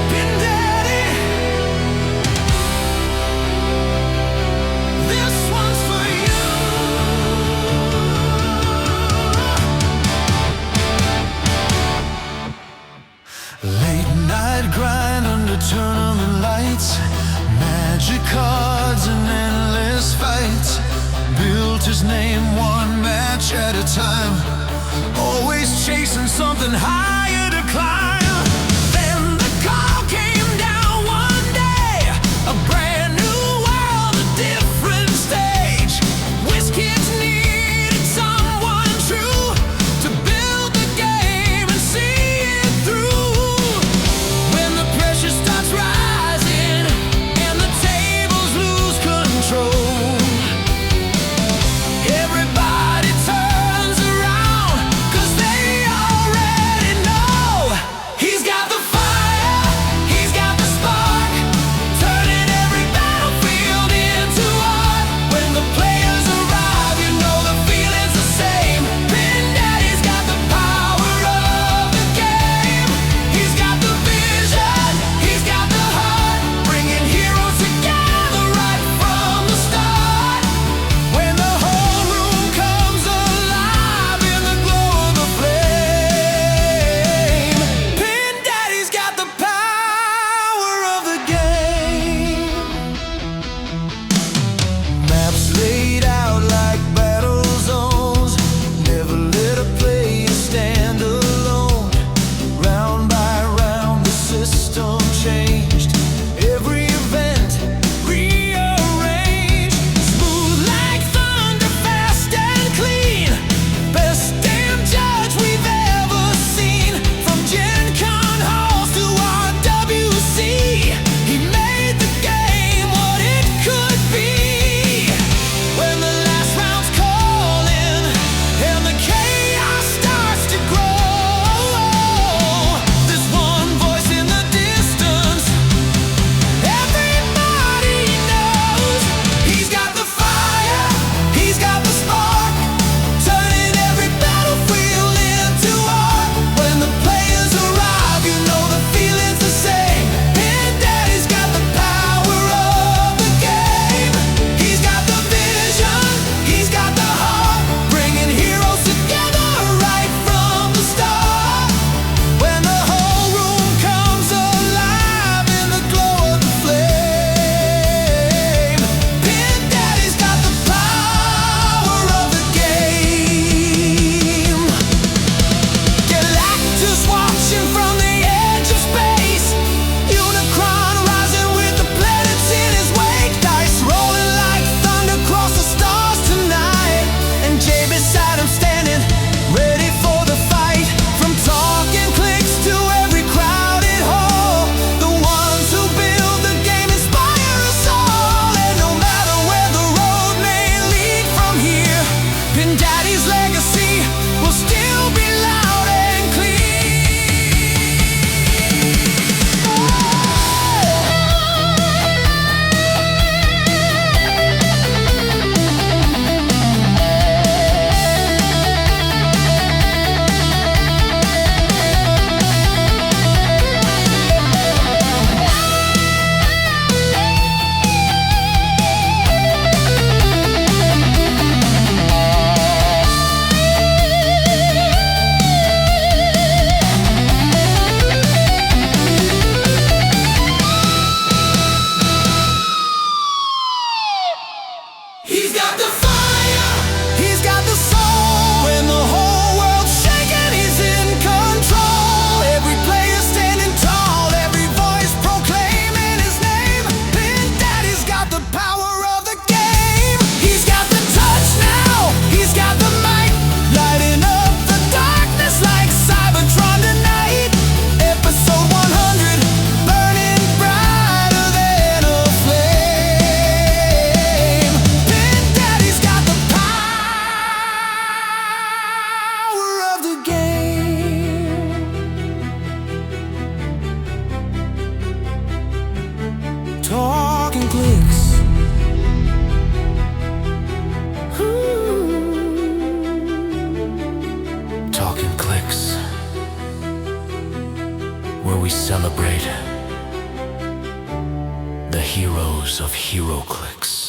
Pin Daddy, this one's for you. Late night grind under tournament lights, magic cards and endless fights. Built his name one match at a time, always chasing something higher to climb. Then the call came down one day, a brand new world, a different stage. Wizkids needed someone true to build the game and see it through. When the pressure starts rising and the tables lose control, everybody turns around 'cause they already know heroes of Heroclix.